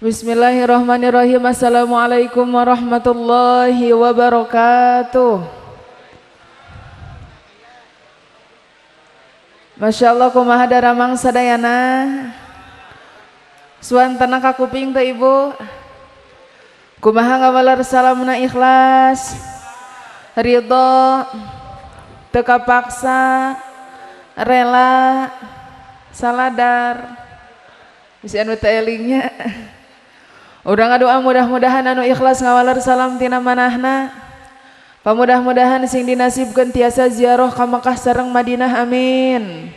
Bismillahirrahmanirrahim. Assalamualaikum warahmatullahi wabarakatuh. Masya Allah kumaha daramang sadayana. Suantana ka kuping teh ibu. Kumaha ngawalar salamna ikhlas, ridho, teu kapaksa, rela, saladar. Bisi anu teu elingnya. Udah ngadoa mudah-mudahan anu ikhlas ngawalar salam tina manahna. Pamudah-mudahan sing dinasibkeun tiasa ziarah ka Makkah sareng Madinah amin.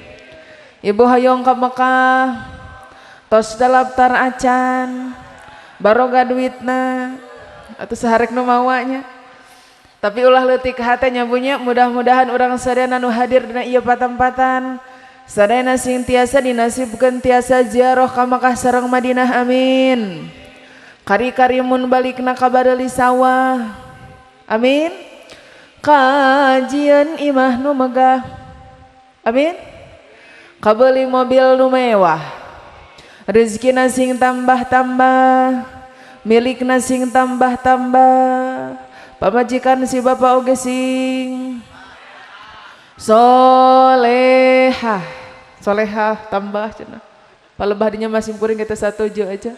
Ibu hayong ka Makkah tos daftar acan baroga duitna atuh saharek nu mawanya. Tapi ulah leutik hate nyabunya mudah-mudahan urang sadayana nu hadir dina ieu patempatan sadayana sing tiasa dinasibkeun tiasa ziarah ka Makkah sareng Madinah amin. Kari-karimun balikna ka bareuli sawah amin. Kajian imah nu megah amin. Kabeuli mobil nu mewah, rezekina sing tambah-tambah, milikna sing tambah-tambah, pamajikan si bapa oge sing solehah, solehah tambah cenah. Palebah dinya masing kuring kita satu je aja.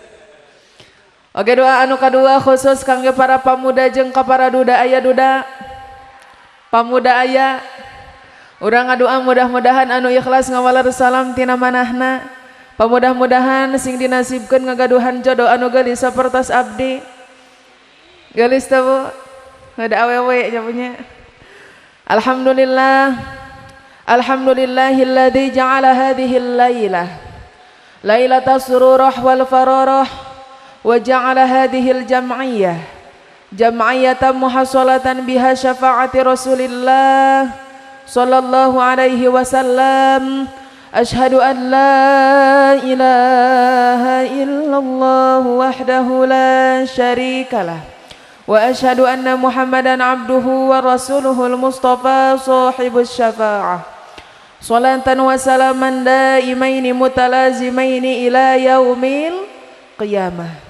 Oke, doa anu kadua khusus kangge para pamuda jeung ka para duda aya duda. Pamuda aya urang ngadoa mudah-mudahan anu ikhlas ngawalar salam tina manahna. Pamudah-mudahan sing dinasibkeun ngagaduhan jodoh anu geulis sapertos abdi. Geulis teh Bu? Ada awewe nya punya. Alhamdulillah. Alhamdulillahilladzi ja'ala hadhihi al-lailah lailatas sururah wal fararah. وجعل هذه الجمعية جمعية محصلة بها شفاعة رسول الله صلى الله عليه وسلم أشهد أن لا إله إلا الله وحده لا شريك له وأشهد أن محمدا عبده ورسوله المصطفى صاحب الشفاعة صلاة وسلاما دائمين متلازمين إلى يوم القيامة.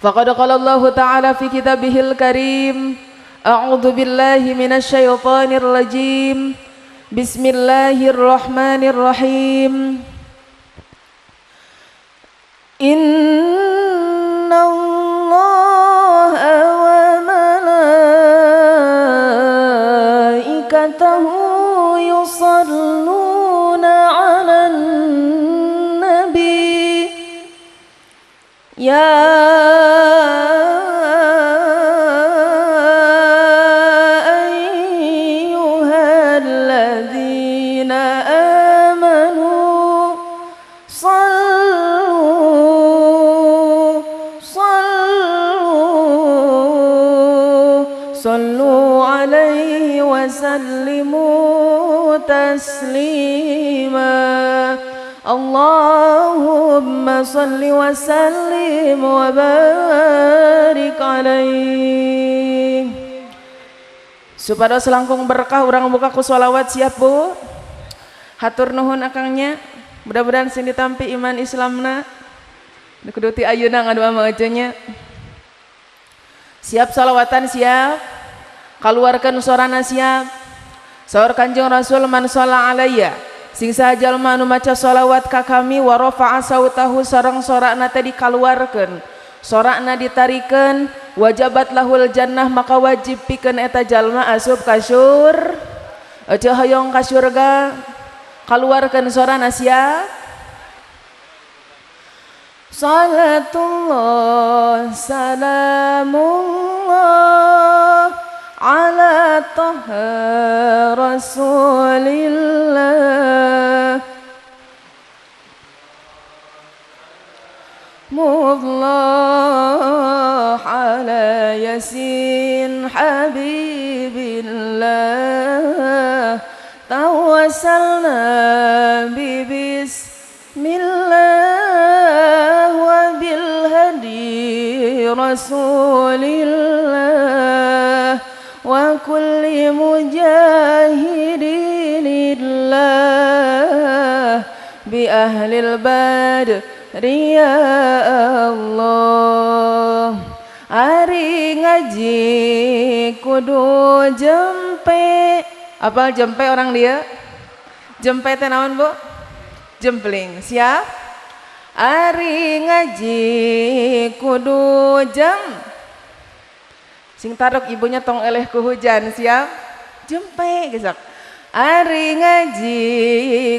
Faqad qala Allah Ta'ala fi kitabihil karim a'udzu billahi minasy syaithanir rajim bismillahirrahmanirrahim innallaha wa malaikatahu yusalluna 'alan nabi ya taslima Allahumma salli wa sallim wa barik alaih. Supados langkung berkah urang buka ku sholawat siap Bu. Hatur nuhun akangnya. Mudah-mudahan sing ditampi iman Islamna. Kudu ti ayeuna ngadoa maeuceunnya. Siap sholawatan siap. Kaluarkeun sorana siap. Saur Kanjeng Rasul man shalla alayya sing sajalma anu maca sholawat ka kami wa rafa'a sautahu sareng sorakna teh dikaluarkeun sorakna ditarikeun wajabat lahul jannah maka wajib pikeun eta jalma asup ka surga aja hoyong ka surga kaluarkeun sorana siap. Salatullah salamullah ala taha rasulillah mudlah ala yasin habibillah tawassalna bismillah wa bil hadi rasulillah wa kulli mujahidin lillah bi ahlil bad Ria Allah ari ngaji kudu jempe. Apal jempe orang dia? Jempe teh naon Bu? Jempling. Siap? Ari ngaji kudu sing tarok ibunya tong eleh ku hujan. Siap? Jempe gesak. Ari ngaji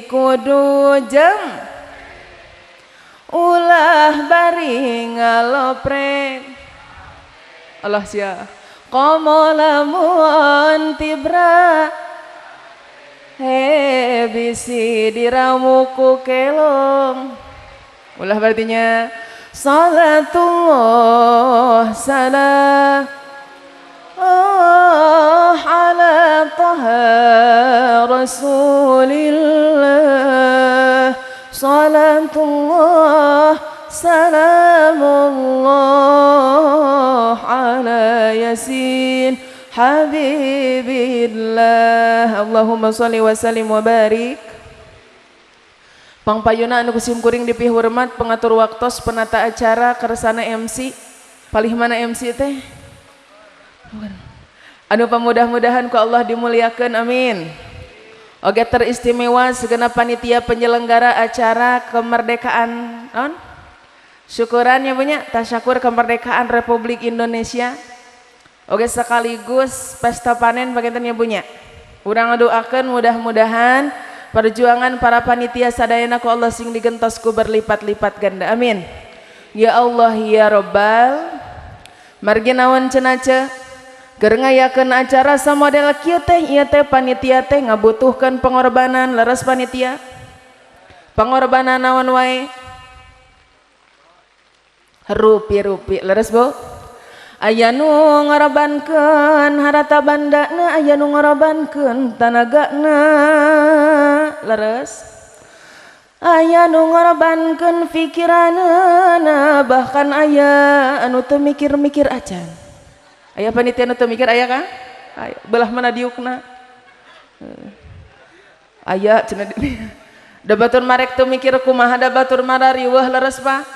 kudu ulah bari ngaloprek Allah sia komo lamun tibra bisi diramuku kelong ulah berartinya salatullah salam ala taha rasulillah salatullah salamullah ala yasin habibillah Allahumma sholli wa sallim wa barik. Pangpayuna anu kusim kuring dipih hormat pengatur waktos penata acara kersana MC palih mana MC teh anu pamudah-mudahan ku Allah dimuliakeun amin. Oge teristimewa segenap panitia penyelenggara acara kemerdekaan non syukuran ya punya tasyakur kemerdekaan Republik Indonesia. Oge sekaligus pesta panen bagian ya punya urang doakeun mudah-mudahan perjuangan para panitia sadayana ku Allah sing digentos ku berlipat-lipat ganda amin. Ya Allah ya Rabbal margi naon cenah keur ngayakeun acara samodel kieu teh ieu teh panitia teh ngabutuhkeun pengorbanan leres panitia pengorbanan naon wae rupi-rupi leres Bu aya nu ngorbankeun harata bandana aya nu ngorbankeun tanagana leres aya nu ngorbankeun pikiranna bahkan aya anu teu mikir-mikir acan. Aya panitia nu teu mikir aya kan? Aya belah mana diukna? Aya cenah da batur marek teu mikir kumaha da batur mara riweuh leres Pak.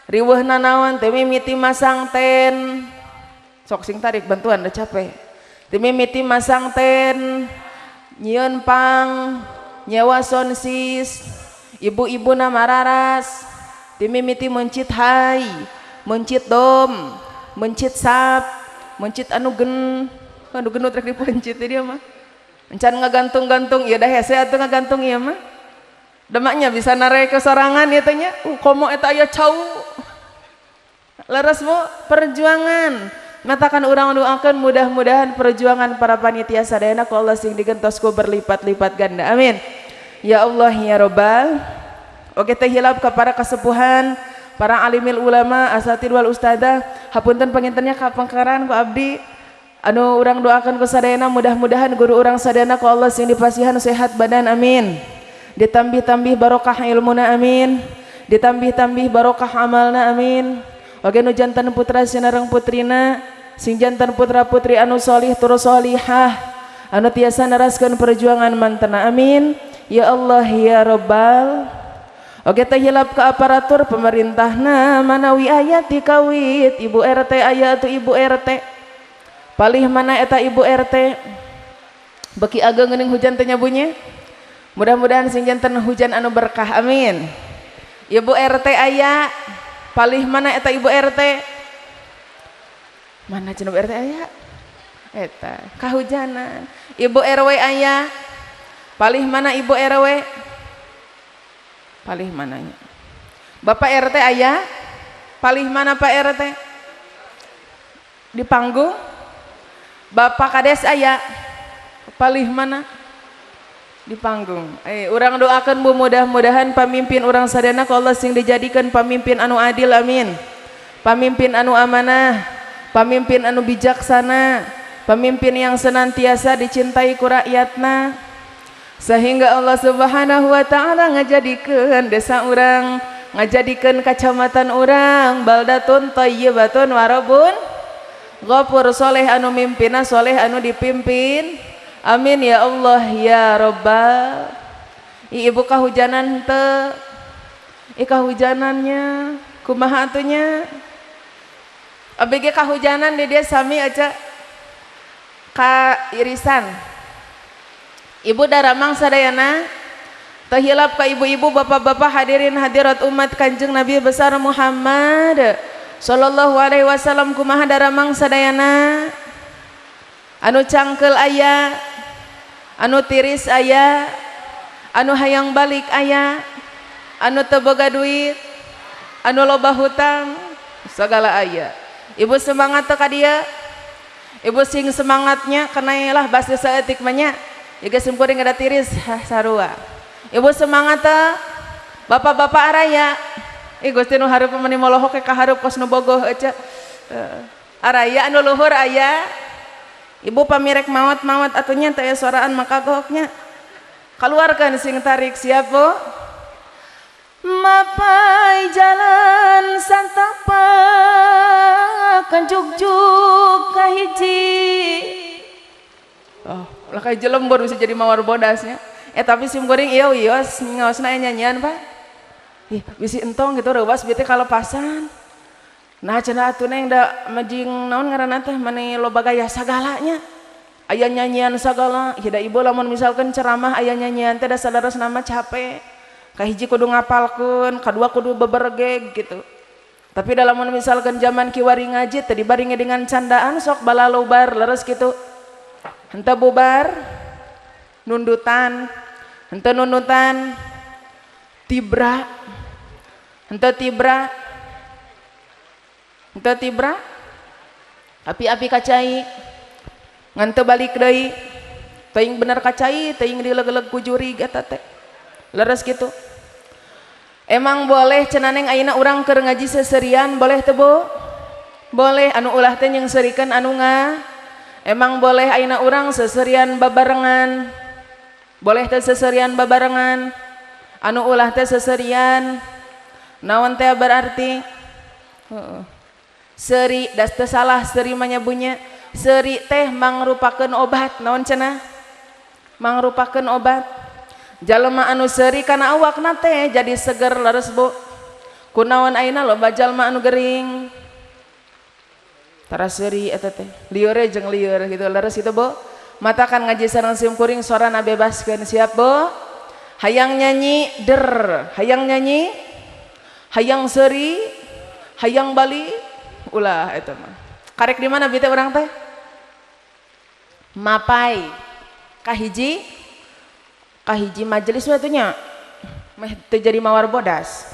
Riweuhna naon teu mimiti masang ten. Sok sing tarik bantuan da capek. Teu mimiti masang ten. Nyieun pang, nyewa sonsis, ibu-ibuna mararas. Teu mimiti mencit hai, mencit dom, mencit sap. Mencit anu genut rek dipencit dia mah encan ngagantung-gantung ieu dah hese atuh ngagantung ieu mah demaknya bisa narek ke sorangan ieu teh nya komo eta aya cau leres Bu perjuangan matakan urang doakeun mudah-mudahan perjuangan para panitia sadayana ku Allah sing digentos ku berlipat-lipat ganda amin ya Allah ya Rabbal oge teh hilap ka para kasepuhan para alimil ulama asatid wal ustadzah hapunten pangintennya kapangkaran ku abdi anu urang doakeun ku sadayana mudah-mudahan guru urang sadayana ku Allah sing dipasihan sehat badan amin ditambih-tambih barokah ilmuna amin ditambih-tambih barokah amalna amin oge nu janten putra sinareng putrina sing janten putra putri anu sholih tur sholihah anu tiasa naraskeun perjuangan mantena amin ya Allah ya Rabbal. Oke teh hilap ke aparatur pemerintahna manawi aya ti kawit ibu RT aya atuh ibu RT palih mana eta ibu RT beki ageng geuning hujan teh nyabunya mudah-mudahan sing janten hujan anu berkah amin ibu RT aya palih mana eta ibu RT mana cenah RT aya eta kahujanan ibu RW aya palih mana ibu RW palih mananya Bapak RT aya palih mana Pak RT di panggung Bapak Kades aya palih mana di panggung urang doakeun Bu mudah-mudahan pamimpin urang sadayana ku Allah sing dijadikeun pamimpin anu adil amin pamimpin anu amanah pamimpin anu bijaksana pemimpin yang senantiasa dicintai ku rakyatna sehingga Allah Subhanahu wa taala ngajadikeun desa urang ngajadikeun kacamatan urang baldatun thayyibatun warabun ghafur soleh anu mimpina soleh anu dipimpin amin ya Allah ya Rabbal ibu kahujanan teu Kahujanannya kumaha atunya abg kahujanan di dia sami aja ka irisan ibu daramang sadayana tahilap ka ibu-ibu bapak-bapak hadirin hadirat umat Kanjeng Nabi besar Muhammad sallallahu alaihi wasallam kumaha daramang sadayana anu cangkel aya anu tiris aya anu hayang balik aya anu teu boga duit anu loba hutang segala aya ibu semangat teh ka dieu ibu sing semangatnya kenailah basa saeutik mah nya ieu simkuring ada tiris sarua ibu semangat teh bapak-bapak araya Gusti nu hareup meni molohok ka hareup kos nu bogoh aja araya anu luhur aya ibu pamirek maot-maot atunya teh soraan maka gohoknya keluarkan sing tarik siap bu mapai jalan santapa kanjuk-juk kahiji ulah kahiji lembur bisa jadi mawar bodasnya tapi simkuring iya wios ngaosna nyanyian pak bisi entong gitu rewas bete kalau pasan nah cenah atuh neng da majing naon ngaranna teh mani loba gaya sagalanya aya nyanyian sagala hida ibu lamun misalkan ceramah aya nyanyian teh da sadaras nama capek kahiji kudu ngapalkeun kadua kudu bebergeg gitu tapi dalam misalkan zaman kiwari ngaji teh dibaringi dengan candaan sok balalobar leres gitu henteu bubar nundutan henteu nunutan tibra henteu tibra henteu tibra api-api kacai ngan teu balik deui teuing bener kacai teuing dileg-leg ku juri eta teh leres gitu emang boleh cenaneng ayeuna urang keur ngaji seserian boleh teu Bu boleh anu ulah teh jeung serikeun anu emang boleh ayeuna urang seserian babarengan boleh teh seserian babarengan anu ulah teh seserian naon teh berarti seri das teu salah seri mah nyabunya seri teh mangrupakeun obat naon cenah mangrupakeun obat jalma anu seuri kana awakna teh jadi seger leres Bu kunaon ayeuna loba jalma anu gering tara seuri eta teh lieur jeung lieur gitu leres itu Bu matakan ngaji sareng simkuring sorana bebaskeun siap Bu hayang nyanyi hayang nyanyi hayang seuri hayang bali ulah eta mah karek di mana bi teh urang teh mapai kahiji majelis watunya meh teu jadi mawar bodas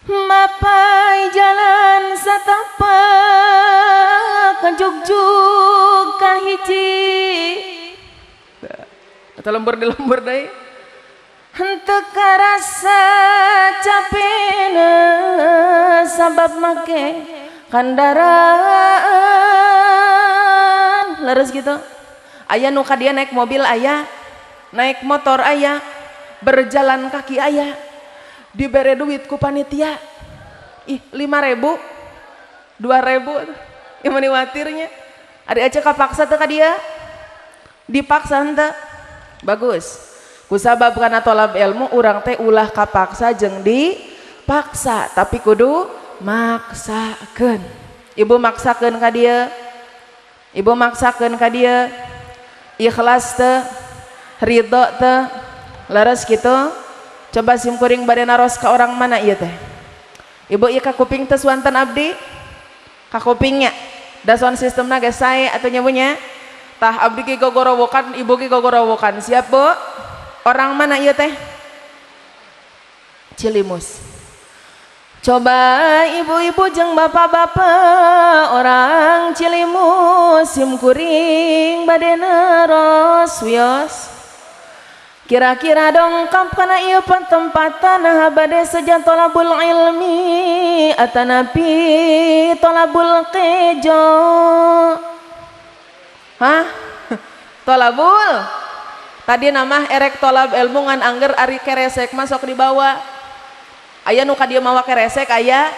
mapai jalan satapa kanjuk-juk kahiji eta lembur di lembur deui henteu karasa capena sabab make kendaraan leres gitu aya nu ka dia naik mobil aya naik motor aya berjalan kaki aya dibere duit ku panitia 5.000 2.000 ieu meni watirnya ari aja kapaksa teh ka dia dipaksa henteu bagus kusabab kana tolab ilmu urang teh ulah kapaksa jeung dipaksa tapi kudu maksakeun ibu maksakeun ka dia ibu maksakeun ka dia ikhlas teh ridho teh leres gitu coba simkuring bade naros ka orang mana ieu teh ibu ieu ka kuping teh suanten abdi ka kupingnya da sound sistemna geus sae atuh nyabunya tah abdi ge gogorowokan ibu ge gogorowokan siap Bu orang mana ieu teh Cilimus coba ibu-ibu jeung bapak-bapak orang Cilimus simkuring bade naros wios kira-kira dongkap kana ieu tempatan bade sejan tolabul ilmi atanapi tolabul kejo tolabul tadi nama erek tolab ilmu ngan angger ari keresek masuk dibawa aya nu ka dieu mawa keresek aya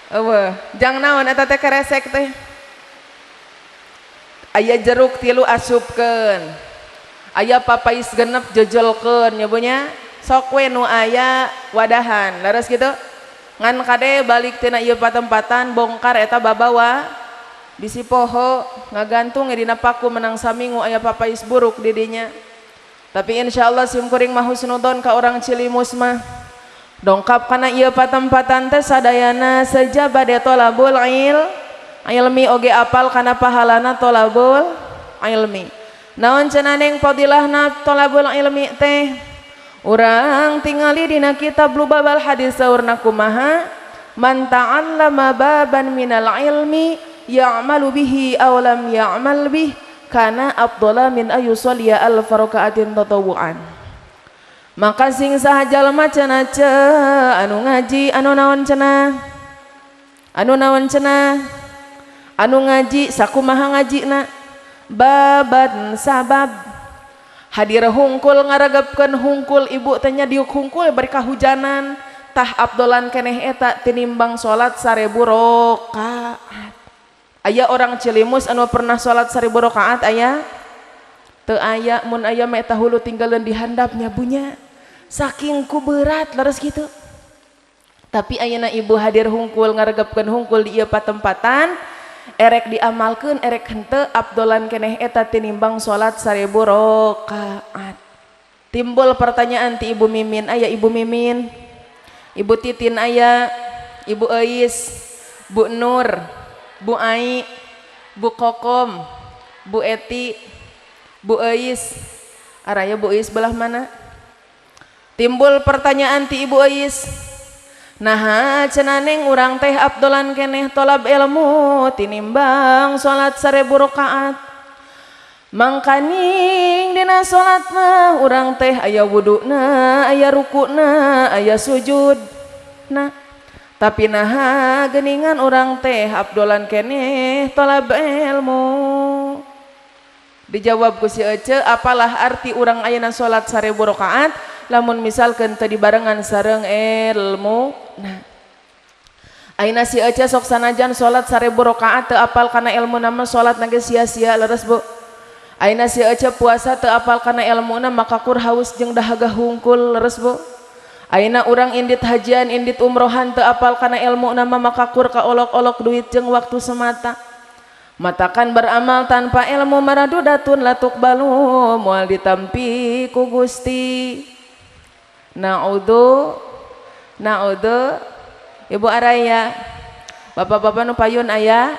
eueuh jang naon eta teh keresek teh aya jeruk 3 asupkeun aya papais genep jojolkeun nya Bu nya sok we nu aya wadahan leres gitu ngan kade balik tina ieu patempatan bongkar eta babawa bisi poho ngagantung dina paku menang saminggu aya papais buruk di dinya tapi insyaallah sim kuring mah husnudon ka orang Cilimus mah dongkap kana ieu patempatan teh sadayana saja bade tolabul ilmi oge apal kana pahalana tolabul ilmi naon cenah neng fadilahna tolabul ilmi teh urang tingali dina kitab Lubabal Hadis saurna kumaha man ta'allama baban minal ilmi ya'malu bihi aw lam ya'mal bih kana afdala min ayusalliya alf raka'atin tatawuan maka sing saha jalma cenah anu ngaji anu naon cenah anu ngaji sakumaha ngajina baban sabab hadir hungkul ngaragapkeun hungkul ibu tanya diuk hungkul bari kahujanan tah abdolan keneh eta tinimbang salat 1000 rakaat aya orang Cilimus anu pernah salat 1000 rakaat aya teu aya mun aya mah eta hulu tinggalin di handapnya bunya saking ku berat leres kitu tapi ayeuna ibu hadir hungkul ngaragapkeun hungkul di ieu patempatan erek diamalkeun erek henteu abdolan keneh eta tinimbang salat 1000 rakaat. Timbul pertanyaan ti Ibu Mimin, aya Ibu Mimin, Ibu Titin aya, Ibu Eis, Bu Nur, Bu Ai, Bu Kokom, Bu Eti, Bu Eis. Araya Bu Eis belah mana? Timbul pertanyaan ti Ibu Eis. Nah cenah neng urang teh abdolan keneh tolab ilmu tinimbang salat 1000 rakaat mangkaning dina salat mah urang teh aya wuduna aya rukuna aya sujudna tapi naha geuningan urang teh abdolan keneh tolab ilmu dijawab ku si Ece apalah arti urang ayeuna salat 1000 rakaat lamun misalkan tadi barengan sareng ilmu nah ayeuna si Ece sok sanajan salat 1000 rakaat teu apal kana ilmu nama salat nage sia-sia leres Bu ayeuna si Ece puasa teu apal kana ilmuna maka kur haus jeung dahaga hungkul leres Bu ayeuna urang indit hajian indit umrohan teu apal kana ilmu nama maka kur ka olok-olok duit jeung waktu semata matakan beramal tanpa ilmu maradudatun latuk balu moal ditampi ku Gusti. Na'udhu Ibu Araya bapak-bapak nu payun aya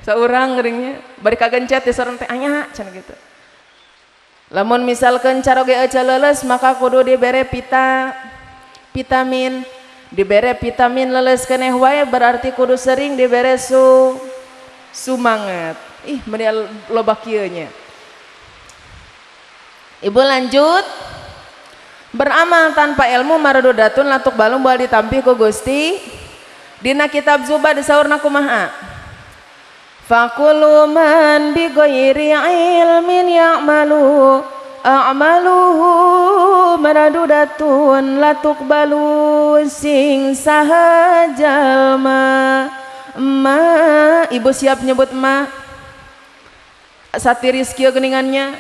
saurang geringnya bari kagencet di sareng teh anya cenah gitu lamun misalkan caroge Ece leuleus maka kudu dibere vitamin dibere vitamin leuleus keneh wae berarti kudu sering dibere sumanget ih meni loba kieu nya Ibu lanjut beramal tanpa ilmu maradudatun latuk balung moal ditampi ku Gusti dina kitab Zubad saurna kumaha faqulu man bi ghairi ilmin ya'malu a'maluhu maradudatun latuk balu sing saha jalma ma ibu siap nyebut ma satiris kieu geuningannya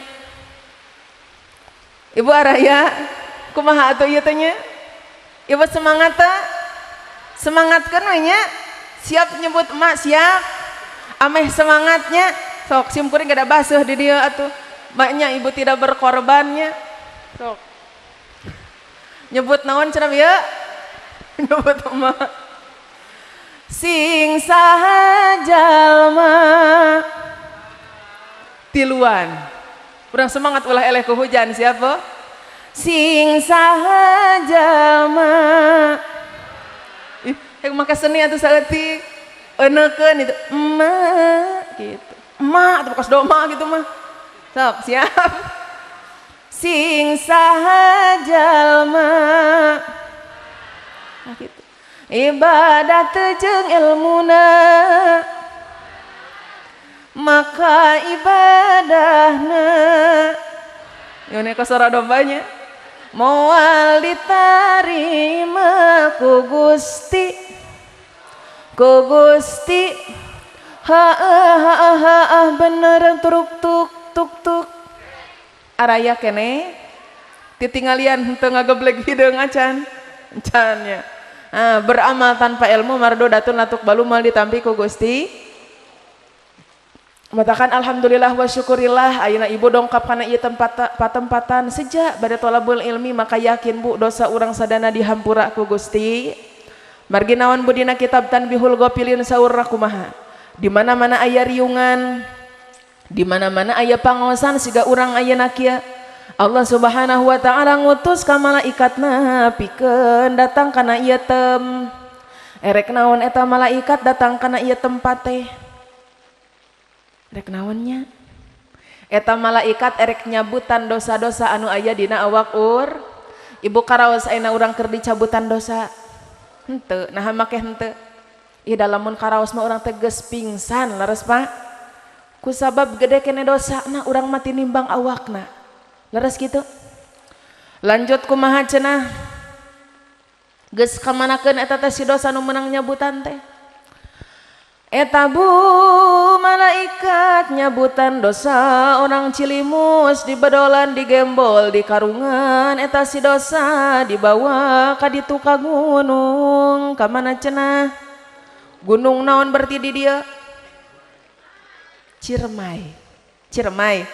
Ibu Araya kumaha atuh ieu teh nya ibu semangat teh semangatkeun we nya siap nyebut emak siap ameh semangatnya sok sim kuring gada basuh di dieu atuh maknya ibu tidak berkorbannya sok nyebut naon cenah ieu nyebut emak sing saha jalma tiluan urang semangat ulah eleh ku hujan siapa sing saha jalma ih maka seni atuh saeutik eunekeun itu emak gitu emak atuh bekas doma gitu mah sok siap sing saha jalma nah gitu ibadat jeung ilmuna maka ibadahna yone kosora dombanya moal ditarima ku Gusti ha bener turuk tuk tuk tuk araya kene titinggalian henteu ngageblek hideung acan nya. Beramal tanpa ilmu mardo datun latuk balumal ditampi ku Gusti. Matakan alhamdulillah wa syukurillah ayeuna ibu dongkap kana ieu tempatan sejak bade thalabul ilmi maka yakin Bu dosa urang sadana dihampura ku Gusti. Margi naon budina kitab Tanbihul Ghafilin saurna kumaha. Di mana-mana aya riungan, di mana-mana aya pangaosan siga urang ayeuna kieu. Allah Subhanahu wa taala ngutus ka malaikatna pikeun datang kana ieu tem. Erek naon eta malaikat datang kana ieu tempat teh? Rek naonnya? Eta malaikat erek nyabutan dosa-dosa anu aya dina awak ibu karaos ayeuna urang keur dicabutan dosa. Henteu, nah make henteu. Ieu lamun karaos mah urang teh geus pingsan leres Pak. Ku sabab gede kene dosana urang mati nimbang awakna. Leres gitu. Lanjut kumaha cenah? Geus kamanakeun eta teh si dosa nu meunang nyabutan teh? Eta Bu malaikat nyabutan dosa orang Cilimus di bedolan di gembol di karungan eta si dosa dibawa ka ditu ka gunung ka mana cenah gunung naon berarti di dia Ciremai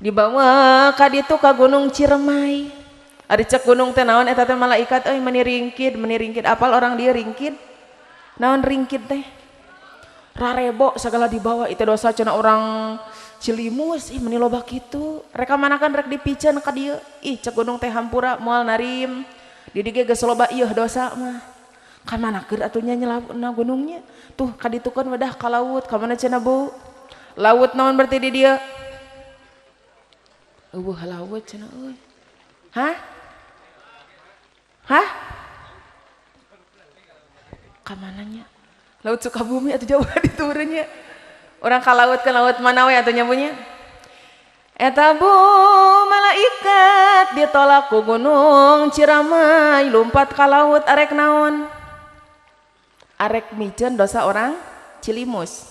dibawa ka ditu ka gunung Ciremai ari cek gunung teh naon eta teh malaikat euy meni ringkid apal orang dia ringkid naon ringkid teh rarebo segala dibawa itu dosa cenah orang Cilimus meni loba kitu reka manakan rek dipiceun ka dieu cek gunung teh hampura moal narim di dieu geus loba ieu dosa mah ka manakeun atuh nya nyelapna gunungnya tuh ka ditukeun wadah ka laut ka mana cenah Bu laut naon berarti di dieu eueuh laut cenah euy hah ka mananya Laut Sukabumi atau Jawa diturunnya orang ka laut mana we atuh nyabunya eta Bu malaikat ditolak ku gunung Ciramai lumpat ka laut arek naon arek miceun dosa orang Cilimus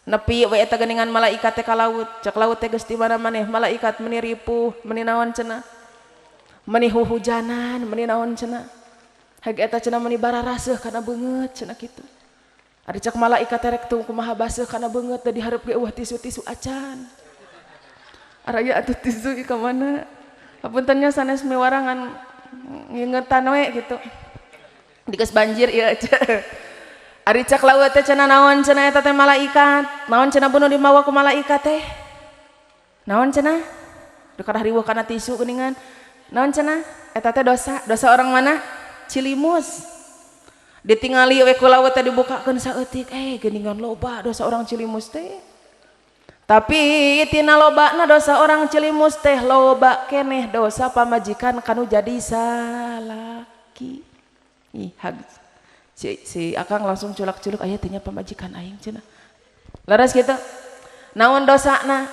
nepi we eta geuningan malaikat teh ka laut cek laut teh geus di mana maneh malaikat meni ripuh meni naon cenah meni huhujanan meni naon cenah hage eta cenah meni bararaseuh kana beungeut cenah kitu. Ari cek malaikat terek tuh kumaha baseuh kana beungeut da dihareup ge eueuh tisu-tisu acan. Araya atuh tisu ka mana? Hapuntennya sanes miwarangan ngingetan we gitu. Digeus banjir ieu aja. Ari cek laut teh cenah naon cenah eta teh malaikat. Naon cenah bunuh dimawa ku malaikat teh? Naon cenah? Duh kada riweuh kana tisu geuningan. Naon cenah? Eta teh dosa orang mana? Cilimus. Ditingali we ku laut teh dibukakeun saeutik geuningan loba dosa orang Cilimus teh tapi tina lobana dosa orang Cilimus teh loba keneh dosa pamajikan kanu jadi salaki si akang langsung culak-culuk aya teh nya pamajikan aing cenah leres kitu naon dosana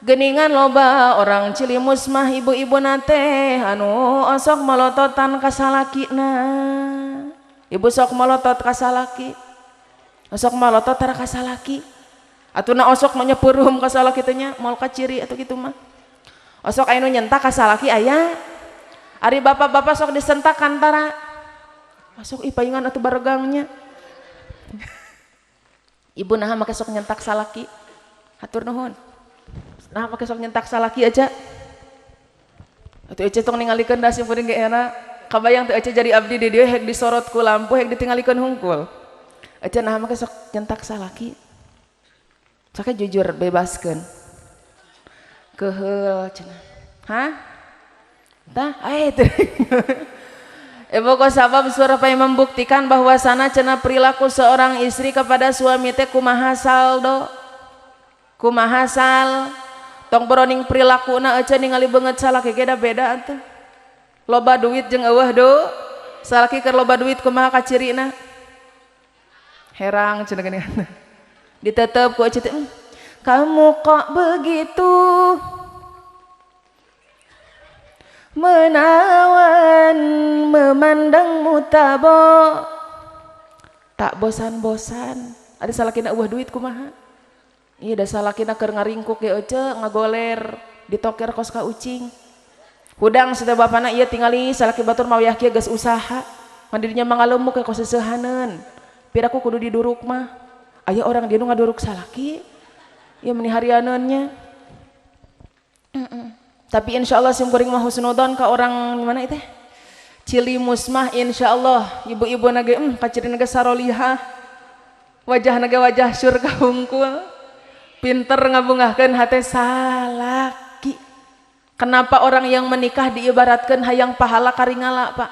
geuningan loba orang Cilimus mah ibu-ibuna teh anu osok malototan ka salakina ibu sok malotot ka salaki osok malotot tara ka salaki atuna osok mah nyepeureum ka salaki teh nya moal ka ciri atuh kitu mah osok aya nu nyentak ka salaki aya ari bapak-bapak sok disentak kantara masuk paingan atuh baregangnya ibu naha make sok nyentak salaki hatur nuhun naha make sok nyentak salaki aja atuh ece tong ningalikeun da si puring ge enak kabayang teh ece jadi abdi di dieu hek disorot ku lampu hek ditingalikeun hungkul ece naha make sok nyentak salaki sok jujur bebaskeun keheul cenah tah teh Pokok sabab surah membuktikan bahwasana cenah perilaku seorang istri kepada suami teh kumaha saldo kumaha sal tong broning perilakuna ece ningali beungeut salaki ge da beda atuh loba duit jeung eueuh salaki keur loba duit kumaha ka cirina herang cenah geuning ditetep ku ece teh kamu kok begitu menawan memandangmu tak bosan-bosan ada salakina eueuh duit kumaha ieu da salakina keur ngaringkuk ge ece ngagoler ditoker kos ka ucing hudang sudah bapana ieu tingali salaki batur mawiyah kieu geus usaha mandirinya mangalemu ke koseusehaneun piraku kudu diduruk mah aya orang dia nu ngaduruk salaki ieu meni harianeunnya. Tapi insyaallah sim kuring mah husnudon ka orang mana teh Cilimus mah insyaallah ibu-ibu nage kaciri nage sarolihah wajah nage wajah surga hungkul pinter ngabungahkeun hate salaki. Kenapa orang yang menikah diibaratkan hayang pahala karingala Pak?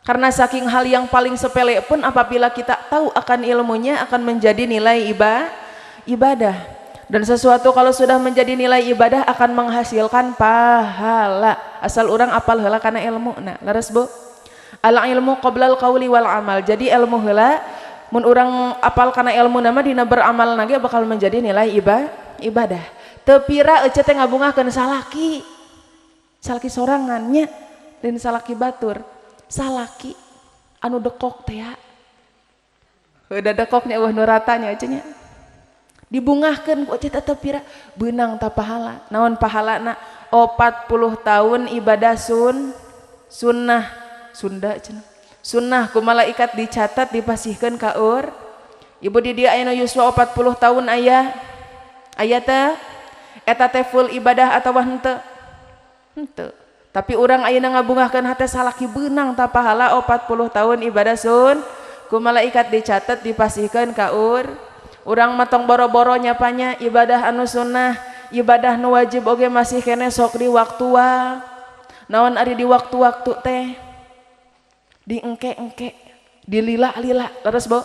Karena saking hal yang paling sepele pun apabila kita tahu akan ilmunya akan menjadi nilai ibadah. Dan sesuatu kalau sudah menjadi nilai ibadah akan menghasilkan pahala. Asal orang apal heula kana ilmu. Nah, leres Bu. Al ilmu qoblal qauli wal amal. Jadi ilmu heula mun urang apal kana ilmu nama dina beramal nage bakal menjadi nilai ibadah. Teu pira ece teh ngabungahkeun salaki sorangannya dan salaki batur salaki anu dekok teh ya udah dekoknya eueuh nu ratanya ece nya dibungahkeun ku ece teh pira beunang ta pahala naon pahalana 40 tahun ibadah sunnah Sunda cenah sunnah ku malaikat dicatat dipasihkeun ka ibu di dieu aya nu yuswa 40 tahun aya teh eta teh full ibadah atawa henteu? Henteu. Tapi urang ayeuna ngabungahkeun hate salaki beunang ta pahala 40 tahun ibadah ku malaikat dicatat dipasihkeun ka urang matong boro-boro nyapanya ibadah anu sunnah ibadah nu wajib oge masih kene sok di waktu naon ari di waktu-waktu teh di engke-engke di lila-lila leres Bo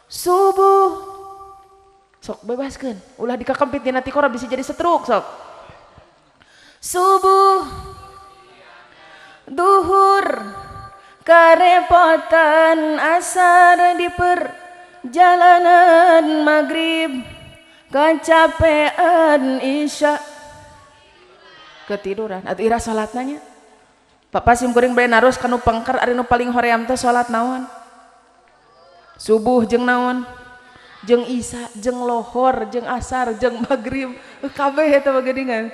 subuh sok bebaskeun ulah dikakempit dina tikora bisa jadi setruk sok subuh duhur karepotan asar di perjalanan maghrib kacapean isya ketiduran atuh ira salatna nya Papa sim kuring bae narus kanu pengker ari nu paling hoream teh salat naon subuh jeung naon jeung isya jeung lohor jeung asar jeung maghrib kabeh eta bagedingan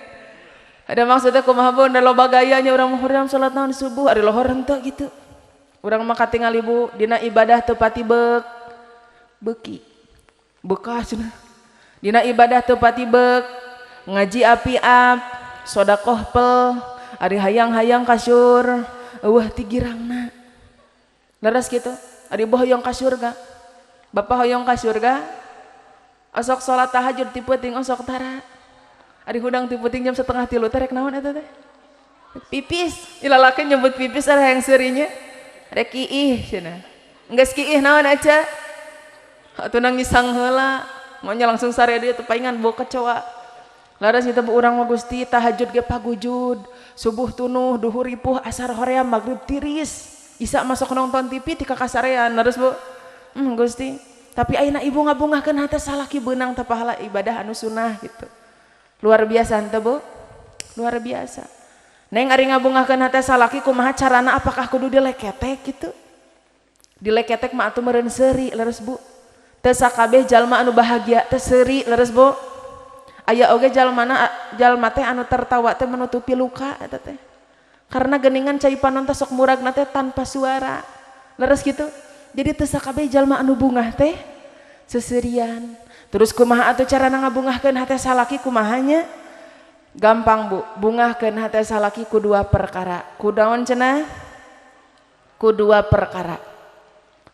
ada maksudnya kumaha Bu da loba gayanya urang mah hoream salat naon subuh ari lohor henteu gitu urang mah katingal ibu dina ibadah teu pati beuki bekas cenah dina ibadah teu pati ngaji api-ap sedekah pel ari hayang-hayang kasyur eueuh ti girangna leres kitu ari boh hoyong ka surga Bapak hoyong ka surga osok salat tahajud ti peuting osok tara ari hudang ti peuting jam 2:30 teh rek naon eta teh pipis ilalakeun nyebut pipis ari hayang seurinya rek iih cenah enggeus kiih naon aja atuh nangisang heula monya langsung sare dieu teu paingan bau kecoa laras kita urang mah Gusti tahajud ge pagujud subuh tunuh duhur ripuh asar hoream maghrib tiris isya masuk nonton TV ti kakasarean laras Bu Gusti tapi ayeuna ibu ngabungahkeun hate salaki beunang teh pahala ibadah anu sunnah gitu luar biasa henteu Bu luar biasa neng ari ngabungahkeun hate salaki kumaha carana apakah kudu dileketek gitu dileketek mah atuh meureun seuri leres Bu teu sakabeh jalma anu bahagia teh seuri leres Bu aya oge jalma teh anu tertawa teh menutupi luka eta teh karena geningan cai panon teh sok muragna teh tanpa suara leres gitu jadi teu sakabeh jalma anu bungah teh seseurian terus kumaha atuh carana ngabungahkeun hate salaki kumahanya gampang Bu bungahkeun hate salaki ku dua perkara ku naon cenah ku dua perkara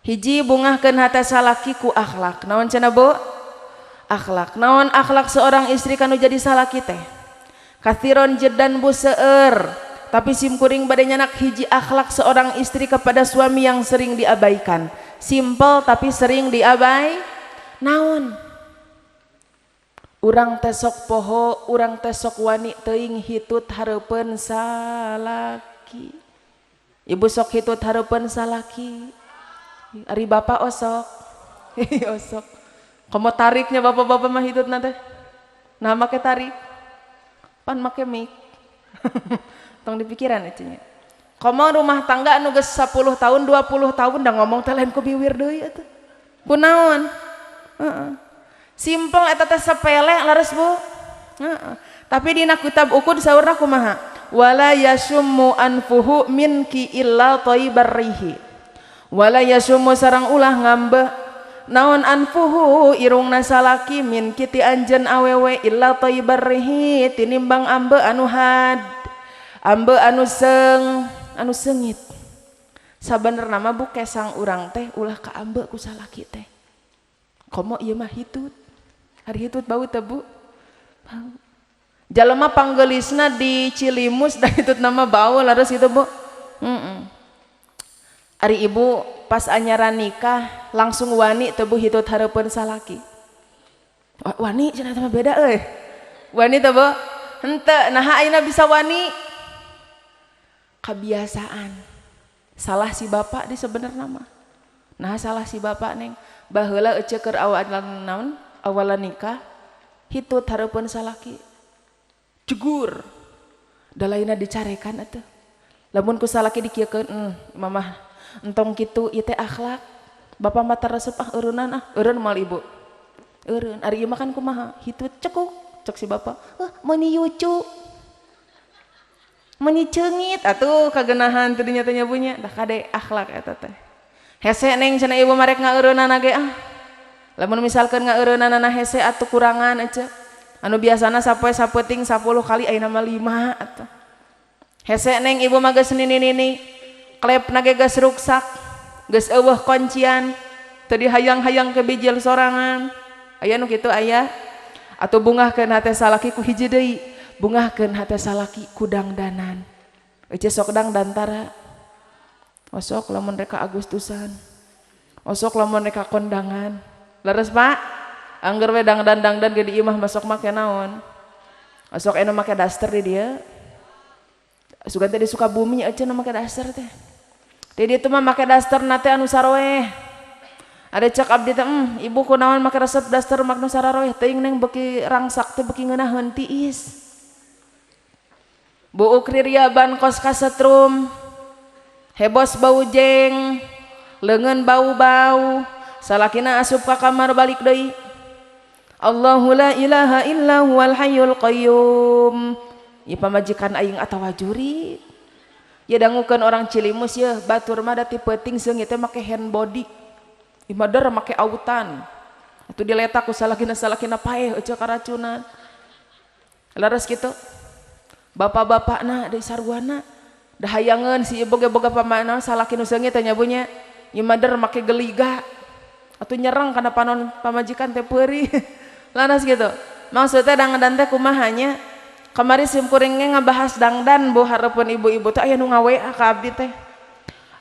hiji bungahkeun hate salaki ku akhlak naon cenah Bu akhlak naon akhlak seorang istri kanu jadi salaki teh kathiron jeddan Bu seueur tapi sim kuring bade nyanak hiji akhlak seorang istri kepada suami yang sering diabaikan simple tapi sering naon urang teh sok poho urang teh sok wani teuing hitut hareupeun salaki ibu sok hitut hareupeun salaki ari bapak osok osok komo tariknya bapak-bapak mah hitutna teh nah make tarik pan make mic tong dipikiran atunya komo rumah tangga anu geus 10 tahun 20 tahun da ngomong teh lain ku biwir deui atuh kunaon simple eta teh sepele laras Bu tapi dina kitab ukud saurna kumaha wala yasummu anfuhu minki illa thayyibar rihi wala yasummu sareng ulah ngambeh naon anfuhu irungna salaki min kiti anjeun awewe illa thayyibar rihi tinimbang ambe anu had ambe anu seungit sabenerna mah buke sang urang teh ulah ka ambe ku salaki teh komo ieu mah hitut hari hitut bau teu Bu bau jalema panggeulisna di Cilimus da hitut nama bau laras gitu Bu ari ibu pas anyaran nikah langsung wani teu Bu hitut hareupeun salaki wani cenah mah beda euy wani teu Bu henteu naha ayeuna bisa wani kebiasaan salah si bapak di sebenarnya mah nah salah si bapak neng baheula ece keur awalan naon awalan nikah hitut hareupeun salaki jugur da lainna dicarekan atuh lamun ku salaki dikieukeun mamah entong kitu ieu teh akhlak bapak mah resep eureunnan eureun moal ibu eureun ari ieu mah kan kumaha hitut cekuk cek si bapak meuni yucu meuni ceungit atuh kagenahan teu dinya teh nyabunya dah kade akhlak eta teh hese neng cenah ibu marek ngaeureunana ge lamun misalkan ngaeureunana hese atuh kurangan aja anu biasana sapoe sapeting 10 kali ayeuna mah 5 atuh hese neng ibu mah geus nini klepna ge geus ruksak geus eueuh kuncian teu dihayang-hayang ke bijil sorangan aya nu kitu aya atuh bungahkeun hate salaki ku hiji deui bungahkeun hate salaki ku dangdanan ece sok dangdan tara osok lamun reka Agustusan osok lamun reka kondangan leres Pak angger we dangdan ge di imah masuk make naon osok eno make daster di dieu sugan teh di Sukabumi aja nu make daster teh di dieu mah make daster nate anu saroeh ada cek abdi teh ibu kunaon make resep daster magnu sararoeh teuing neng beuki rangsak teh beuki ngeunaheun tiis Bu Ukri Riaban kos kasetrum hebos bau jeng leungeun bau-bau salakina asup ka kamar balik deui Allahu la ilaha illa huwal hayyul qayyum ieu pamajikan aing atawa juri ya dangukeun orang Cilimus ya batur mah da ti peuting seungit teh make hand body ieu mah der make autan atuh diletak ku salakina paeh eueuh karacunan laras kitu bapak-bapakna deui sarwana da hayangeun si ieu boga pamana salaki nu seungit teh nyabunya ieu mah der make geliga atuh nyerang kana panon pamajikan teh peuri laras gitu maksudnya dangdan teh kumahanya kamari simkuring ge ngabahas dangdan Bu hareupeun ibu-ibu teh aya nu ngaWA ka abdi teh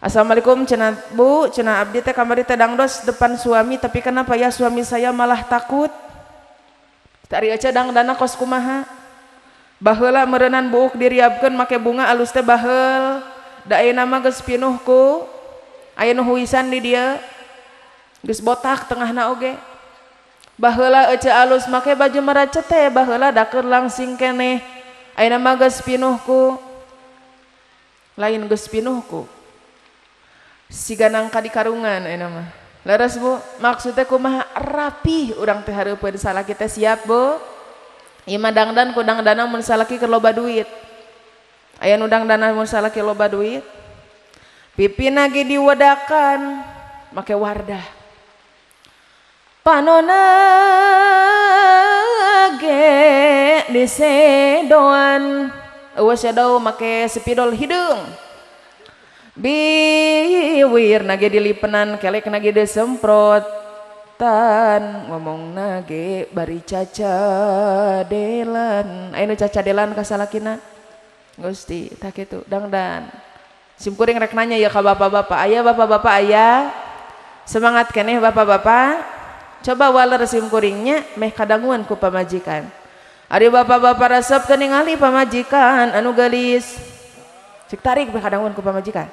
Assalamualaikum cenah Bu cenah abdi teh kamari teh dangdos depan suami tapi kenapa ya suami saya malah takut tari aja dangdana kos kumaha baheula meureunnan buuk diriabkeun make bunga alus teh baheul da ayeuna mah geus pinuh ku aya nu huisan di dieu geus botak tengahna oge baheula eueuh alus make baju meracet teh baheula da keur langsing keneh ayeuna mah geus pinuh ku lain geus pinuh ku siga nangka di karungan ayeuna mah laras Bu maksudnya kumaha rapi urang teh hareupeun salaki teh siap Bu ieu mah dangdan ku dangdana mun salaki keur loba duit aya nu dangdana mun salaki loba duit pipina ge diwedakan make wardah panona ge disedoan eueuh shadow make spidol hidung biwir nage dilipenan kelek nage disemprot ngomongna ge bari cacadelan aya nu cacadelan ka salakina Gusti tah kitu dangdan simkuring rek nanya ya ka bapak-bapak aya bapak-bapak aya semangat keneh bapak-bapak coba waler simkuringnya meh kadanguan ku pamajikan ari bapak-bapak resep teu ningali pamajikan anu gelis cik tarik meh kadanguan ku pamajikan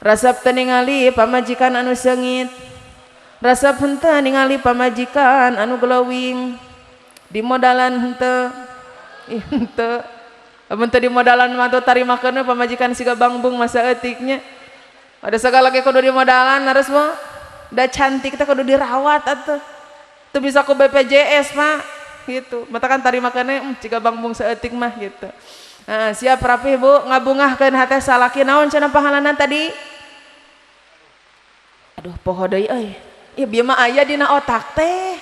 resep teu ningali pamajikan anu seungit resep henteu ningali pamajikan anu glowing di modalan henteu henteu amun teu di modalan mah teu tarimakeun pamajikan siga bangbung masa eutiknya ada segala ge kudu di modalan harus mah da cantik teh kudu dirawat atuh teu bisa ku BPJS mah gitu. Matakan tari makannya jika bangbung seetik mah gitu. Nah, siap rapih Bu, ngabungahkeun hate salaki naon cenah pahalana tadi? Aduh poho deui euy. Ieu bieu mah aya dina otak teh.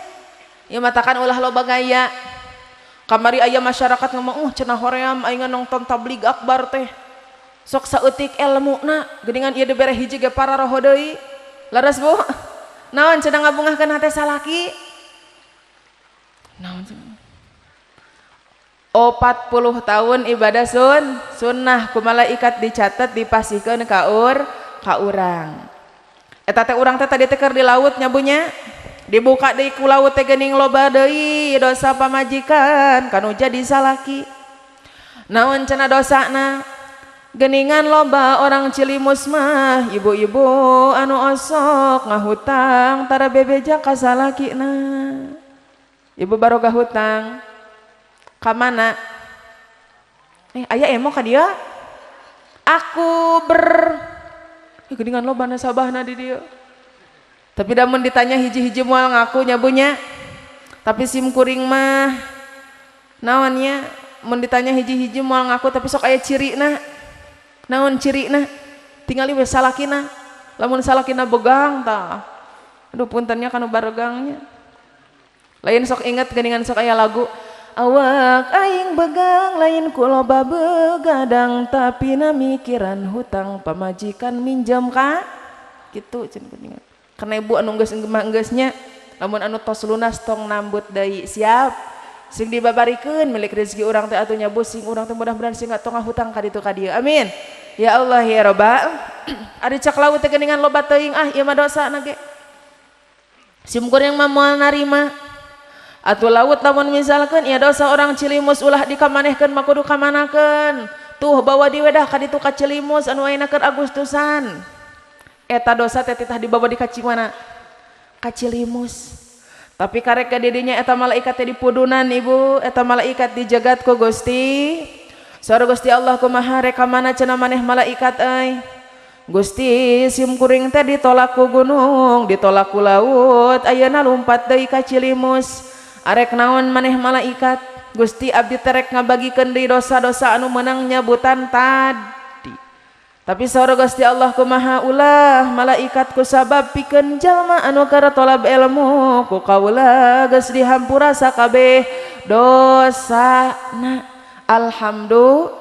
Ieu matakan ulah loba gaya. Kamari aya masyarakat ngomong cenah hoream aing nonton tabligh akbar teh. Sok saeutik ilmuna, geuningan ieu dibere hiji ge pararoho deui. Laras Bu? Naon cenah ngabungahkeun hate salaki? Naon cenah? 40 tahun ibadah sunnah ku malaikat dicatat dipasihkeun ka urang. Eta teh urang teh tadi teh keur di laut nya bunya. Dibuka deui ku laut teh geuning loba deui dosa pamajikan kanu jadi salaki. Naon cenah dosana? Geuningan loba orang Cilimus mah ibu-ibu anu osok ngahutang tara bebeja ka salakina. Ibu barogah hutang ka mana? Aya emo ka dieu? Aku geuningan loba nasabahna di dieu. Tapi damun ditanya hiji-hiji moal ngaku nya bunya. Tapi sim kuring mah naonnya mun ditanya hiji-hiji moal ngaku tapi sok aya cirina. Naon cirina? Tingali we salakina. Lamun salakina begang tah. Aduh puntennya kanu baregangnya. Lain sok inget geuningan sok aya lagu. Awak aing begang lain ku loba begadang tapi na mikiran hutang pamajikan minjem ka kitu cenah geuningan. Karena ibu anu geus enggeusnya lamun anu tos lunas tong nambut deui siap sing dibabarikeun milik rezeki urang teh atuh nyabu sing urang teh mudah-mudahan sing tong ngahutang ka ditu ka dieu amin ya Allah ya Rabbal ari cak laut teh geuningan loba teuing ieu mah dosana ge sim kuring mah moal narima atuh laut lamun misalkeun ieu dosa orang Cilimus ulah dikamanehkeun mah kudu kamanakeun tuh bawa di wedah ka ditu ka Cilimus anu ayeuna keur Agustusan eta dosa teh titah dibawa di kacimana ka Cilimus tapi karek ka didinya eta malaikat teh dipudunan ibu eta malaikat dijagat ku Gusti saur Gusti Allah kumaha rek ka mana cenah maneh malaikat euy Gusti sim kuring teh ditolak ku gunung ditolak ku laut ayeuna lumpat deui ka Cilimus arek naon maneh malaikat Gusti abdi teh rek ngabagikeun deui dosa-dosa anu meunang nyabutan tadi tapi saur Gusti Allah kumaha ulah malaikat ku sabab pikeun jalma anu keur tolab ilmu ku kaula geus dihampura sakabeh dosana alhamdulillah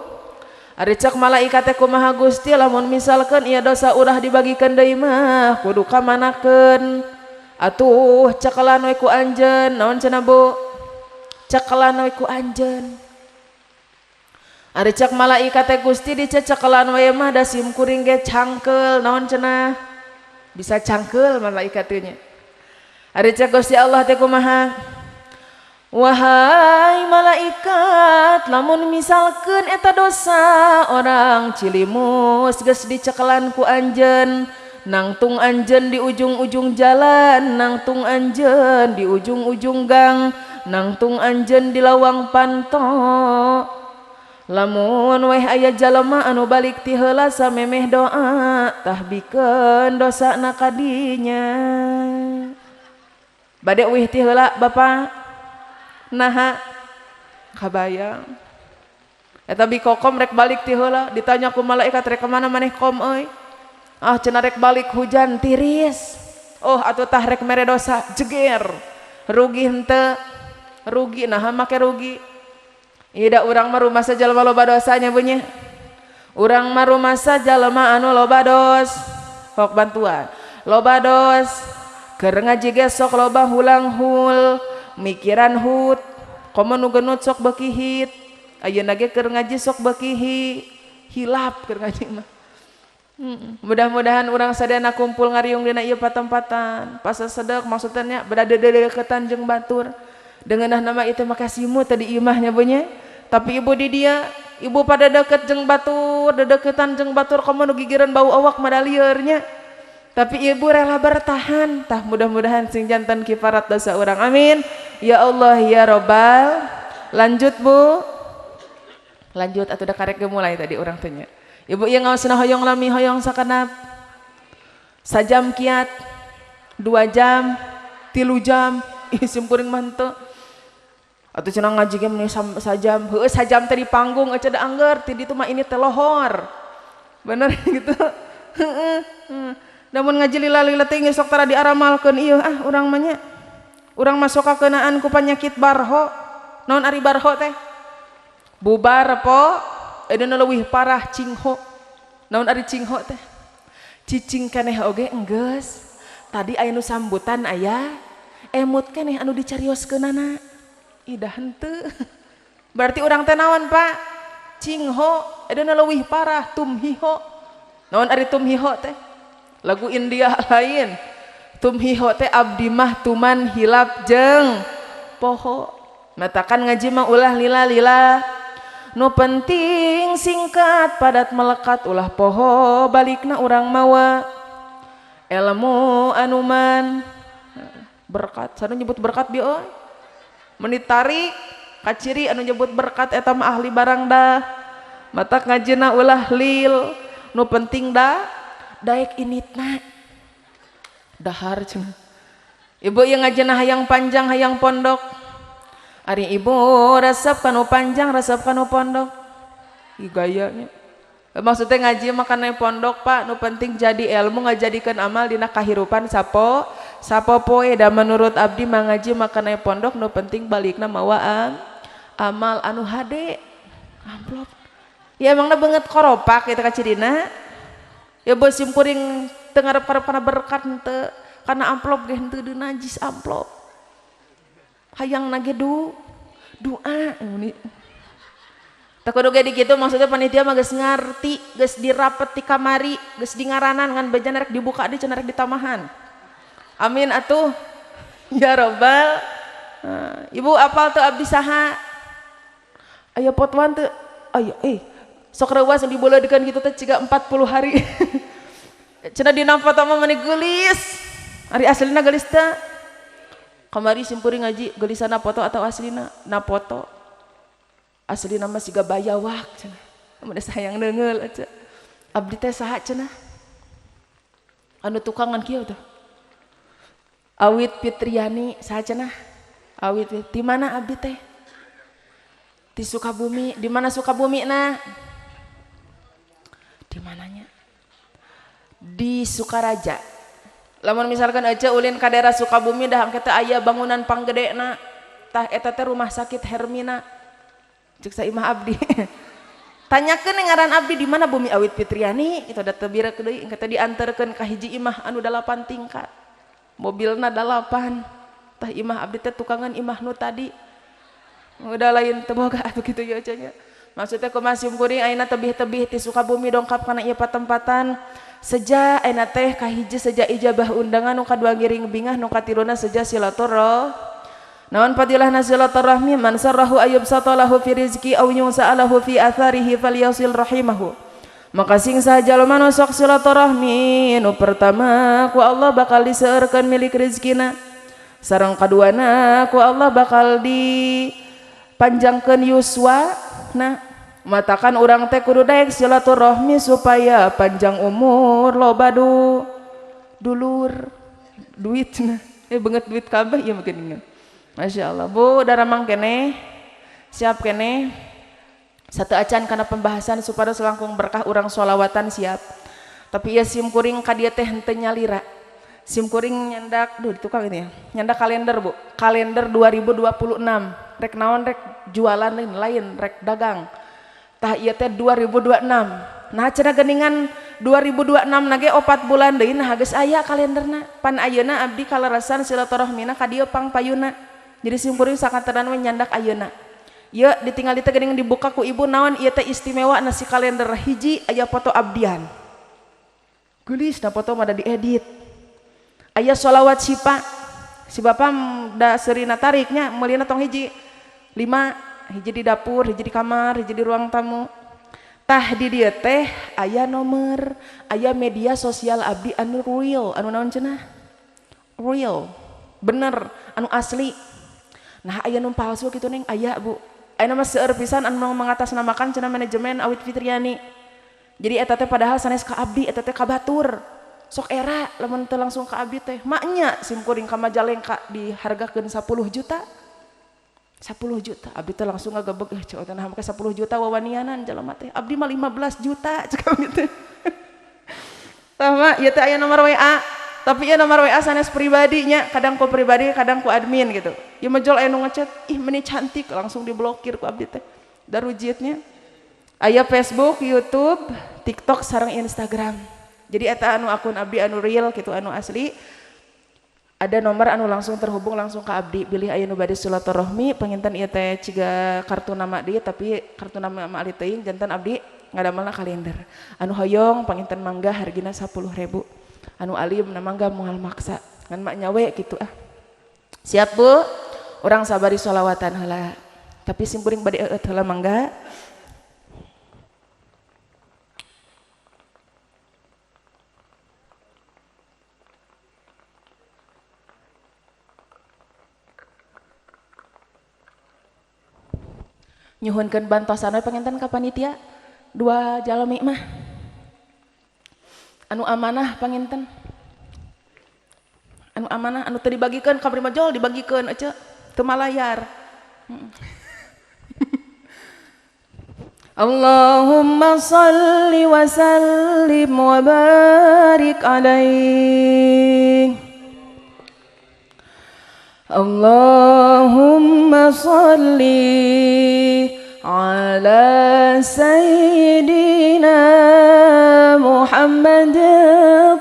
ari cek malaikat teh kumaha Gusti lamun misalkeun ieu dosa urah dibagikeun deui mah kudu kamanakeun atuh cekelan we ku anjeun naon cenah Bu cekelan we ku anjeun ari cek malaikat teh Gusti dicecekelan we mah da sim kuring ge cangkeul naon cenah bisa cangkeul malaikat teh nya ari cek Gusti Allah teh kumaha wahai malaikat lamun misalkeun eta dosa orang Cilimus geus dicekelan ku anjeun nangtung anjeun di ujung-ujung jalan nangtung anjeun di ujung-ujung gang nangtung anjeun di lawang panto lamun weh aya jalema anu balik ti heula samemeh doa tah bikeun dosana ka dinya bade wih ti heula Bapak naha kabayang eta bikokom rek balik ti heula ditanya ku malaikat rek ka mana maneh kom euy cenah rek balik hujan tiris oh atuh tah rek mere dosa jeger rugi henteu rugi naha make rugi ida urang mah rumasa jalma loba dosanya bunyi urang mah rumasa jalma anu loba dos sok bantuan loba dos keur ngaji ge sok loba hulang hul mikiran hut komo nu geunut sok beuki hit ayeuna ge keur ngaji sok beuki hilap keur ngaji mah mudah-mudahan urang sadayana kumpul ngariung dina ieu patempatan pas sedek maksudnya berada-deketan jeung batur dengan nama itu makasimu tadi imahnya bunyi tapi ibu di dia ibu pada deket jeung batur dedeketan jeung batur komo nu gigireun bau awak madalieurnya tapi ibu rela bertahan tah mudah-mudahan sing jantan kifarat dosa urang amin ya Allah ya Robbal lanjut Bu lanjut atuh da karek mulai tadi urang teh nya ibu ieu ngaosna hoyong lami hoyong sakanap sajam kiat 2 jam 3 jam isim kuring mah henteu Atuh cenah ngaji ge meni sajam, heueuh sajam teh di panggung aca da angger ti ditu mah ini teh lohor. Bener gitu. Heeh. Namun ngaji lila-lila teh geus sok tara diaramalkeun ieu urang mah nya. Urang mah sok kakeunaan ku panyakit barho. Naon ari barho teh? Bubar po, edeuna leuwih parah cingho. Naon ari cingho teh? Cicing keneh oge enggeus. Tadi aya nu sambutan aya, emut keneh anu dicarioskeunana. Idah henteu. Berarti urang teh naon, Pak? Cingho, edeuna leuwih parah tumhiho. Naon ari tumhiho teh? Lagu India lain. Tumhiho teh abdi mah tuman hilap jeung poho. Matakan ngaji mah ulah lila-lila. Nu penting singkat padat melekat ulah poho balikna urang mawa ilmu anuman berkat. Sanu nyebut berkat bieu menit tarik kaciri anu nyebut berkat eta mah ahli barang dah. Mata ngajina ulah lil nu penting dah daek initna dahar cenah. Ibu yang ngajina hayang panjang hayang pondok. Ari ibu resep kanu panjang resep kanu pondok. Ih gayanya. Maksudnya ngaji mah kana pondok Pak, nu penting jadi ilmu ngajadikeun amal dina kahirupan sapo poe da menurut abdi mah ngaji mah kana pondok nu penting balikna mawa amal anu hade amplop. Ya emangna beungeut koropak eta kacidina. Ya beuh sim kuring teu ngarep-ngarep kana berkat henteu, kana amplop ge henteu deui najis amplop. Hayang nage doa ini tak kudu ge dikitu maksudnya panitia mah geus ngarti geus dirapet ti kamari geus dingaranan ngan bejan rek dibuka di cenah rek ditamahan. Amin atuh ya robbal. Ibu apal teu abdi saha? Aya potwan teu? Aya sok reuas dibeuleudkeun kitu teh ciga 40 hari. Cenah dina foto mah meni geulis. Ari aslina geulis teu? Kamari simpuri ngaji gelisana foto atau aslina na foto aslina mah siga bayawak cenah mun sayang neungeul aja abdi teh saha cenah anu tukangan kieu tuh Awit Fitriani saha cenah Awit di mana abdi teh di Sukabumi. Di mana Sukabumi na di mananya di Sukaraja. Lamun misalkan aja ulin ka daerah Sukabumi dah angketa aya bangunan panggedena tah eta teh rumah sakit Hermina ceuk sa imah abdi. Tanyakeun ngaran abdi di mana Bumi Awit Fitriani itu da teu birek deui engke teh dianterkeun ka hiji imah anu 8 tingkat. Mobilna 8. Tah imah abdi teh tukangan imah nu tadi. Udah lain teu boga begitu ya nya. Maksudnya kumaha sim kuring ayeuna tebih-tebih ti Sukabumi dongkap kana ieu patempatan. Seja ayeuna teh kahiji seja ijabah undangan nu kadua giring bingah nu katiluna seja silaturahmi. Naon fadilahna silaturahmi man sarrahu ayub satalahu fi rizqi aw yusa'alahu fi atharihi falyasil rahimahu. Maka sing saha jalma nu sok silaturahmi nu pertama ku Allah bakal diseueurkeun milik rezekina. Sareng kaduana ku Allah bakal dipanjangkeun yuswana. Matakan orang teh kudu daek silaturahmi supaya panjang umur loba dulur duit nah beungeut duit kabeh ieu mah geuningan. Masyaallah Bu daramang keneh siap keneh satu acan kana pembahasan supaya selangkung berkah urang sholawatan siap. Tapi ieu sim kuring ka dieu teh henteu nyalira. Sim kuring nyandak tukang ini ya. Nyandak kalender Bu. Kalender 2026. Rek naon rek jualan lain rek dagang. Tah ieu teh 2026. Nah cenah geuningan 2026 nage 4 bulan deui nah geus aya kalenderna. Pan ayeuna abdi kaleresan silaturahmina ka dieu pangpayuna. Jadi sim kuring sakantenan we nyandak ayeuna. Ieu ditinggali teh geuning dibuka ku ibu naon ieu teh istimewa na si kalender hiji aya foto abdian. Geulis na foto mah da diedit. Aya sholawat si bapa da seurina tariknya meulina tong hiji 5 hiji di dapur, hiji di kamar, hiji di ruang tamu. Tah di dieu teh aya nomor, aya media sosial abdi anu real, anu naon cenah? Real. Bener, anu asli. Nah aya nu palsu kitu neng aya Bu. Aya mah seueur pisan anu mengatasnamakan cenah manajemen Awit Fitriani. Jadi eta teh padahal sanes ka abdi eta teh ka batur. Sok era lamun teu langsung ka abdi teh. Maknya sim kuring ka Majalengka dihargakeun 10 juta. 10 juta abdi teh langsung ngagebeg cek teh nah make 10 juta wawanianan jelema teh abdi mah 15 juta cek gitu tah mah ieu teh aya nomor WA tapi ieu nomor WA sanes pribadinya kadang ku pribadi kadang ku admin gitu ieu mah jol aya nu ngechat ih meni cantik langsung diblokir ku abdi teh darujitnya aya Facebook, YouTube, TikTok sareng Instagram jadi eta anu akun abdi anu real gitu anu asli ada nomor anu langsung terhubung langsung ke abdi pilih aya nu bade silaturahmi panginten ieu teh ciga kartu nama dia tapi kartu nama ali teuing janten abdi ngadamelna kalender anu hoyong panginten mangga hargina 10.000 anu alim na mangga moal maksa ngan mak nyawe gitu siap Bu urang sabari sholawatan heula tapi simkuring bade eut heula mangga nyuhunkeun bantosan we panginten ka panitia 2 jalmi mah anu amanah panginten anu amanah anu teu dibagikeun ka abdi mah jol dibagikeun ece teu malayar Allahumma shalli wa sallim wa barik alaihi Allahumma shalli ala sayyidina Muhammad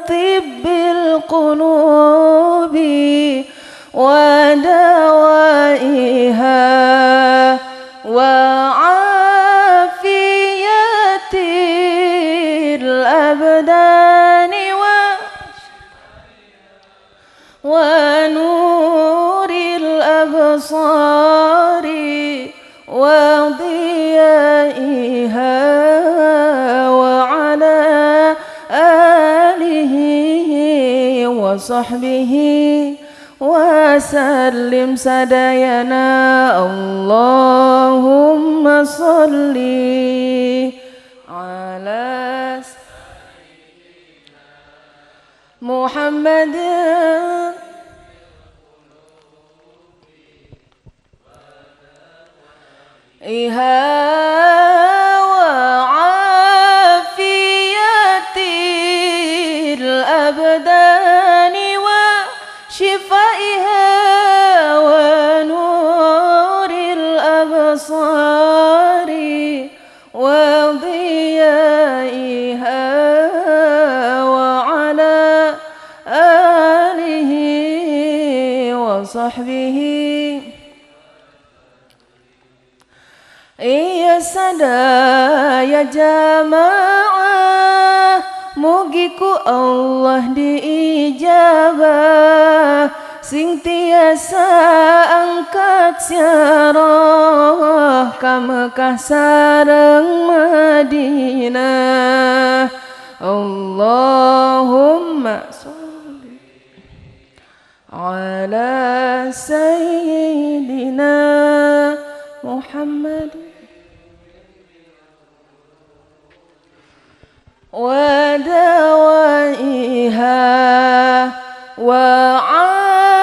tibbil qulubi wa dawaiha wa afiyatil abdani wa nuril absari wa ضيائها وعلى آله وصحبه وسلم سدينا اللهم صل على محمد وعافية الأبدان وشفائها ونور الأبصار وضيائها وعلى آله وصحبه Iya sadaya jamaah mugiku Allah diijabah sing tiasa angkat siarah ka Mekah sareng Madinah Allahumma sholli ala sayyidina Muhammad ودوائها وعافية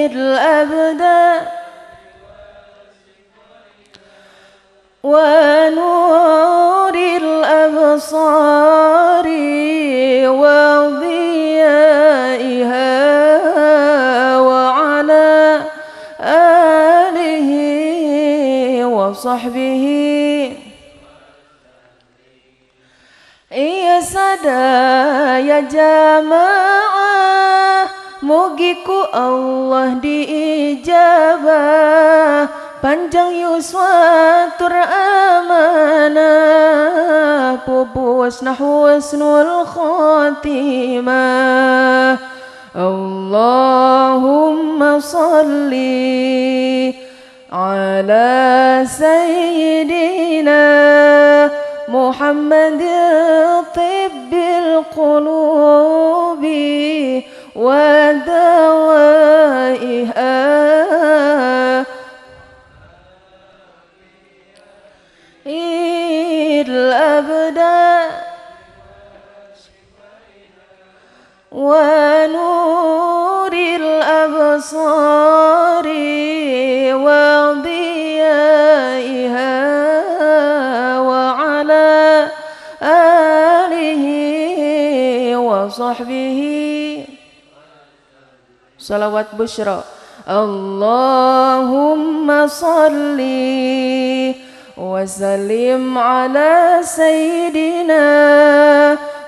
الأبدان ونور الأبصار وضيائها وعلى آله وصحبه Iya sadaya jamaah mugiku Allah diijabah panjang yuswatur amanah pupusna husnul khotimah Allahumma salli ala sayyidina محمد طب القلوب ودوائها الأبدان ونور الأبصار الأبصار وضيائها وعلى آله وصحبه صلوات بشرى اللهم صل وسلم على سيدنا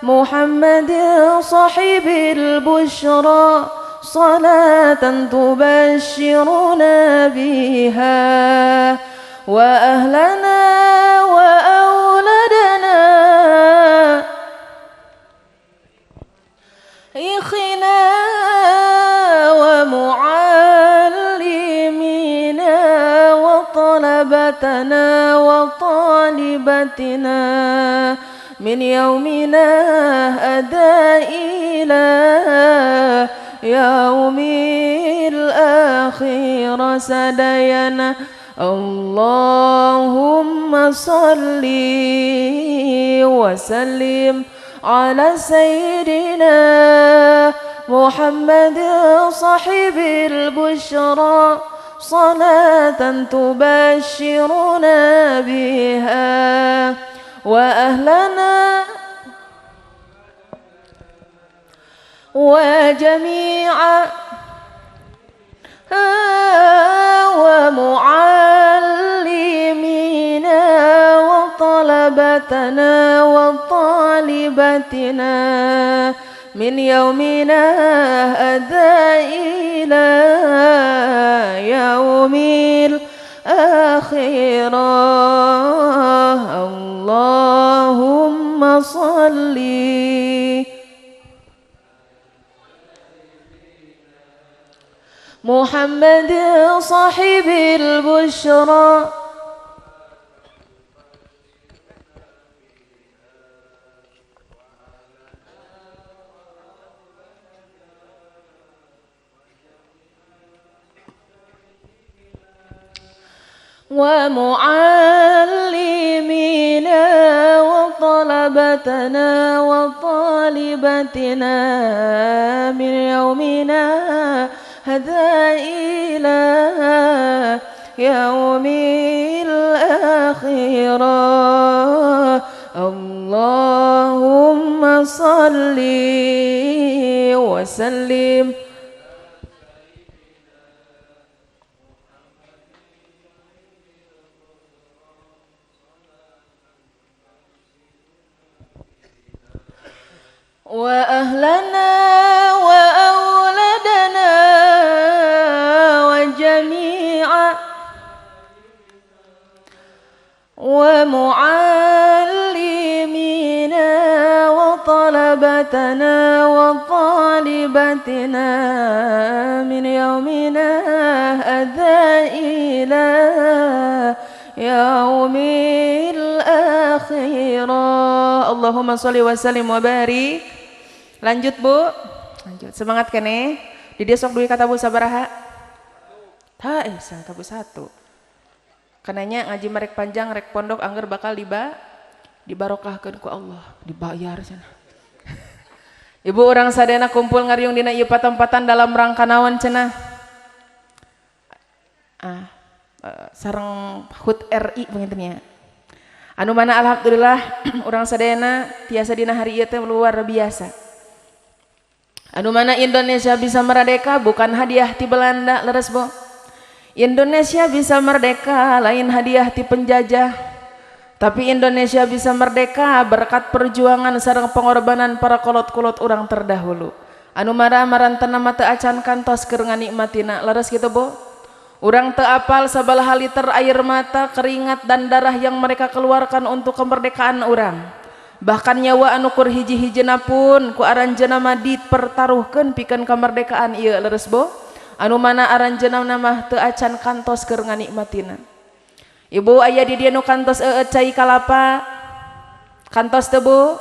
محمد صاحب البشرى صلاة تبشرنا بها وأهلنا وأولادنا إخنا ومعلمينا وطلبتنا وطالبتنا من يومنا هدى إلى يوم الآخرة سدينا اللهم صل وسلم على سيدنا محمد صاحب البشرى صلاة تبشرنا بها وأهلنا وجميع ومعلمينا وطلبتنا وطالبتنا من يومنا هذا إلى يوم الآخرة اللهم صل محمد صاحب البشرى ومعلمينا وطلبتنا وطالبتنا من يومنا هذا إلى يوم الآخرة اللهم صل وسلم وأهلنا وأولادنا وجميع ومعلمينا وطلبتنا وطالبتنا من يومنا هذا إلى يوم الآخرة اللهم صل وسلم وبارك. Lanjut Bu, lanjut semangat kene. Di desok duit kata Bu sabaraha? Tabu satu. Kenanya ngaji merek panjang, rek pondok angger bakal dibarokahkeun ku Allah, dibayar cenah. Ibu orang sadena kumpul ngariung dina ieu patem-patan dalam rangka naon cenah? Sareng HUT RI pengintennya. Anu mana alhamdulillah orang sadena tiasa dina hari ieu teh luar biasa. Anu mana Indonesia bisa merdeka bukan hadiah ti Belanda leres Bu. Indonesia bisa merdeka lain hadiah ti penjajah. Tapi Indonesia bisa merdeka berkat perjuangan sareng pengorbanan para kolot-kolot orang terdahulu. Anu marantana mah teu acan kantos keur nganikmatina leres kitu Bu. Urang teu apal sabaraha liter air mata, keringat dan darah yang mereka keluarkan untuk kemerdekaan urang. Bahkan nyawa anu kur hiji-hijina pun ku aranjeuna mah dipertaruhkeun pikeun kemerdekaan ieu leres Bu. Anu mana aranjeuna mah teu acan kantos keur nganikmatina. Ibu aya di dieu nu kantos cai kalapa? Kantos teu Bu?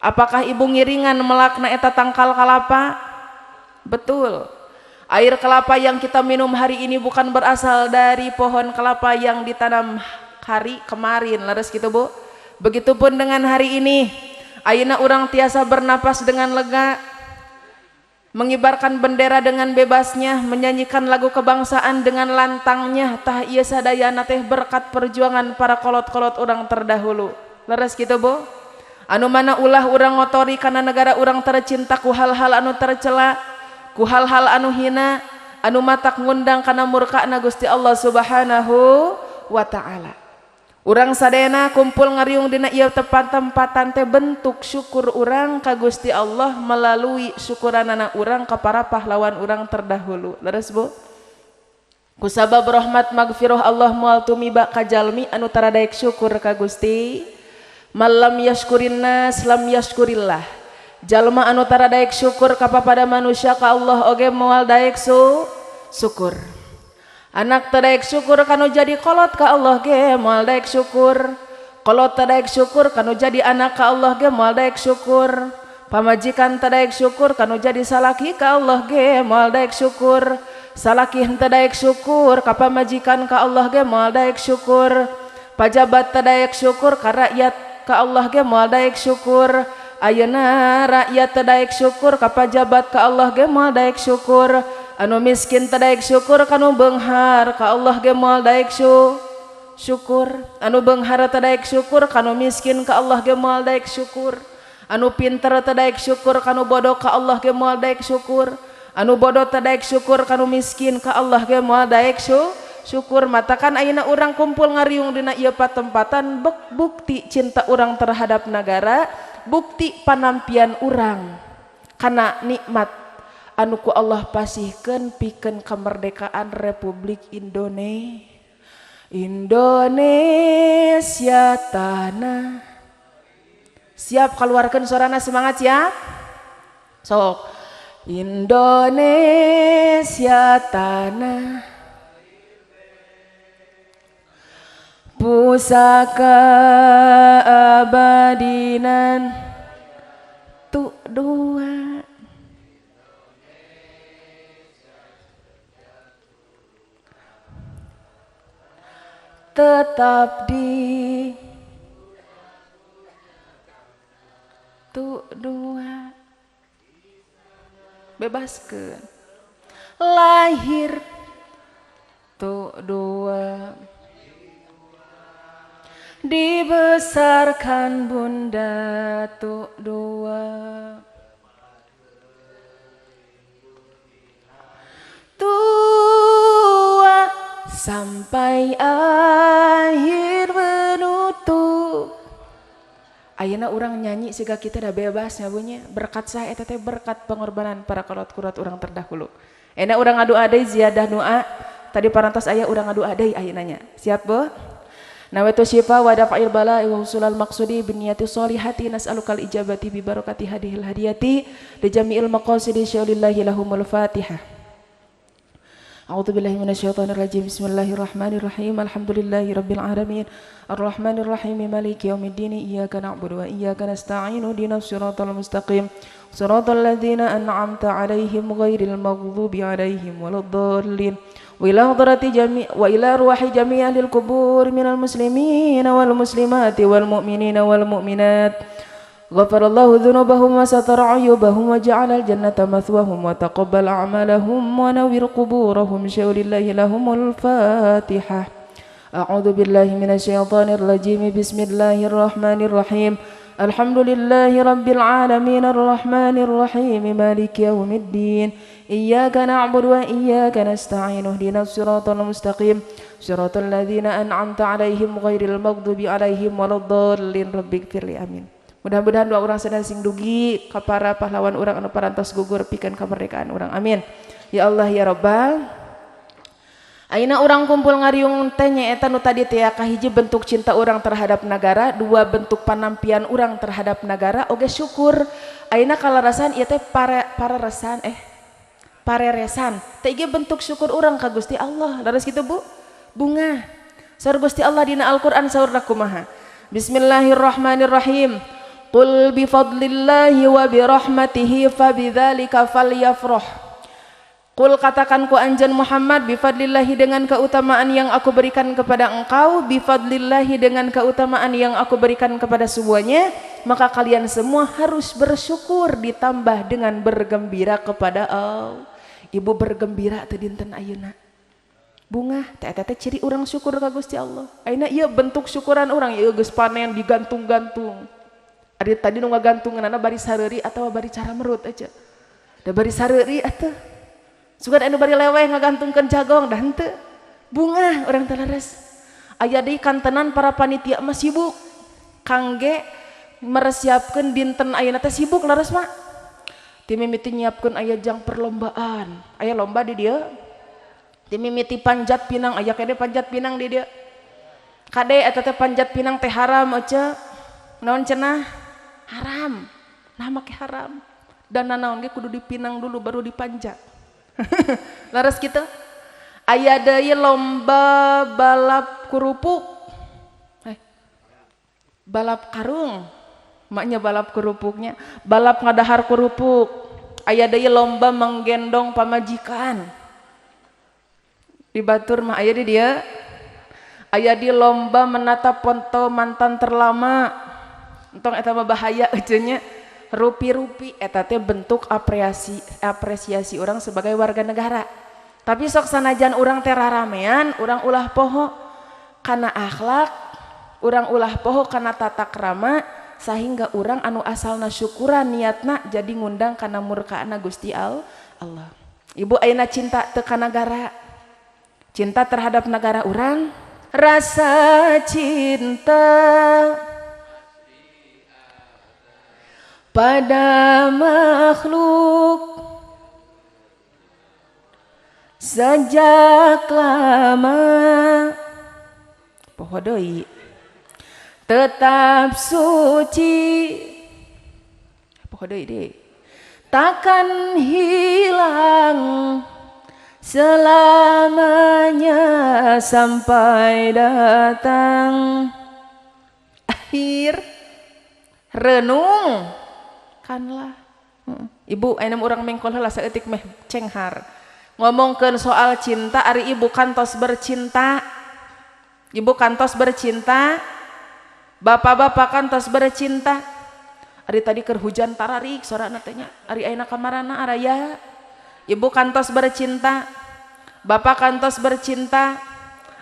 Apakah ibu ngiringan melakna eta tangkal kalapa? Betul. Air kelapa yang kita minum hari ini bukan berasal dari pohon kelapa yang ditanam hari kemarin leres gitu Bu. Begitupun dengan hari ini ayeuna urang tiasa bernapas dengan lega. mengibarkan bendera dengan bebasnya, menyanyikan lagu kebangsaan dengan lantangnya. Tah ieu sadayana teh berkat perjuangan para kolot-kolot urang terdahulu. Leres kitu Bu? Anu mana ulah urang ngotori kana negara urang tercinta ku hal-hal anu tercela, ku hal-hal anu hina, anu matak ngundang kana murkana Gusti Allah Subhanahu wa taala. Urang sadayana kumpul ngariung dina ieu tempat-tempatan teh bentuk syukur urang ka Gusti Allah melalui syukuranana urang ka para pahlawan urang terdahulu. Leres Bu? Kusabab rahmat magfirah Allah moal tumiba ka jalmi anu tara daek syukur ka Gusti. Malam yaskurin nas lam yaskurillah. Jalma anu tara daek syukur ka papada manusia ka Allah oge moal daek syukur. Anak tadaek syukur kanu jadi kolot ka Allah ge moal daek syukur. Kolot tadaek syukur kanu jadi anak ka Allah ge moal daek syukur. Pamajikan tadaek syukur kanu jadi salaki ka Allah ge moal daek syukur. Salaki henteu daek syukur ka pamajikan ka Allah ge moal daek syukur. Pajabat tadaek syukur ka rakyat ka Allah ge moal daek syukur. Ayeuna rakyat tadaek syukur ka pajabat ka Allah ge moal daek syukur. Anu miskin tadaek syukur kanu beunghar ka Allah ge moal daek syukur. Anu beunghar tadaek syukur kanu miskin ka Allah ge moal daek syukur. Anu pinter tadaek syukur kanu bodoh ka Allah ge moal daek syukur. Anu bodoh tadaek syukur kanu miskin ka Allah ge moal daek syukur. Matakan ayeuna urang kumpul ngariung dina ieu patempatan bukti cinta urang terhadap negara, bukti panampian urang kana nikmat anu ku Allah pasihkeun pikeun kemerdekaan Republik Indonesia tanah. Siap keluarkan suarana semangat siap? Sok. Indonesia tanah pusaka abadinan tu dua. Tetap di tu dua bebaskeun lahir tu dua dibesarkan bunda tu dua tua sampai akhir menutup. Ayeuna urang nyanyi siga kita dah bebas nyabunya berkat saya eta teh berkat pengorbanan para kolot-kolot urang terdahulu. Ena urang ngadu adai ziyadah doa tadi parantos aya urang ngadu adai ayeuna nya. Siap Bu? Nawaitu syifa wa dafa'il bala'i wa husulal maqsudi binniyati sholihati nas'alukal ijabati bi barakati hadhil hadiyati li jami'il maqasidi syaulillahi lahumul Fatihah. A'udzu billahi minasyaitonir rajim. Bismillahirrahmanirrahim. Alhamdulillahi rabbil alamin. Arrahmanir rahim. Maliki yaumiddin. Iyyaka na'budu wa iyyaka nasta'in. Ihdinas siratal mustaqim. Siratal ladzina an'amta 'alaihim ghairil maghdubi 'alaihim waladdallin. Wa ila hadrati wa ila ruhi jami' ahlil qubur minal muslimin wal muslimati wal mu'minina wal mu'minat. Ghafarallahu dzunubahum wa satara 'uyubahum wa ja'alal jannata mathwahum wa taqabbal a'malahum wa nawwir quburahum syaulillahi lahumul Fatihah. A'udzu billahi minasyaitonir rajim. Bismillahirrahmanirrahim. Alhamdulillahi rabbil alamin arrahmanir rahim maliki yaumiddin. Iyyaka na'budu wa iyyaka nasta'in. Ihdinas siratal mustaqim. Siratal ladzina an'amta 'alaihim ghairil maghdubi 'alaihim waladdallin. Rabbighfirli amin. Mudah-mudahan doa urang sadaya sing dugi ka para pahlawan urang anu parantos gugur pikeun kemerdekaan urang. Amin. Ya Allah ya Rabbal. Ayeuna urang kumpul ngariung teh nyaeta nu tadi teh kahiji bentuk cinta urang terhadap negara, dua bentuk panampian urang terhadap negara, oge syukur. Ayeuna kalarasan ieu teh pareresan. Teh ge bentuk syukur urang ka Gusti Allah. Leres kitu Bu? Bunga. Saur Gusti Allah dina Al-Qur'an saurna kumaha? Bismillahirrahmanirrahim. Qul bifadlillahi wa birahmatihi fabidzalika falyafrah. Qul katakan ku anjeun Muhammad bifadlillahi dengan keutamaan yang aku berikan kepada engkau, bifadlillahi dengan keutamaan yang aku berikan kepada semuanya, maka kalian semua harus bersyukur ditambah dengan bergembira kepada Allah. Ibu bergembira teu dinten ayeuna. Bunga teh ciri orang syukur ka Gusti Allah. Ayeuna ieu bentuk syukuran orang ieu geus panen digantung-gantung. Ari tadi nu ngagantunganna bari sareuri atawa bari cara merut aja. Da bari sareuri atuh. Sugan anu bari leweh ngagantungkeun jagong dah henteu. Bunga orang teh leres. Aya deui kantenan para panitia mah sibuk kangge meresiapkeun dinten ayeuna teh sibuk leres mah. Ti mimiti nyiapkeun aya jang perlombaan. Aya lomba di dieu. Ti mimiti panjat pinang aya kade panjat pinang di dieu. Kade eta teh panjat pinang teh haram aja. Naon cenah? Haram. Nah make haram. Dan nanaon ge kudu dipinang dulu baru dipanjat. Laras kitu. Aya deui lomba balap kerupuk. Balap karung. Maknya balap kerupuknya. Balap ngadahar kerupuk. Aya deui lomba menggendong pamajikan. Di Batur mah aya di dia. Aya di lomba menata foto mantan terlama. Entong eta mah bahaya euceunnya. Rupi-rupi eta teh bentuk apresiasi orang sebagai warga negara. Tapi sok sanajan urang teh raramean, urang ulah poho kana akhlak, urang ulah poho kana tata krama, sehingga urang anu asalna syukuran niatna jadi ngundang kana murkaana Gusti Allah. Ibu ayeuna cinta teu ka negara. Cinta terhadap negara urang, rasa cinta pada makhluk sejak lama poho deui tetap suci poho deui deui takkan hilang selamanya sampai datang akhir renung kanlah. Ibu aya urang mengkol heula saeutik meh cenghar ngomongkeun soal cinta. Ari ibu kantos bercinta, ibu kantos bercinta, bapak-bapak kantos bercinta. Ari tadi keur hujan tararik sorana teh nya, ari ayeuna kamarana araya. Ibu kantos bercinta, bapak kantos bercinta.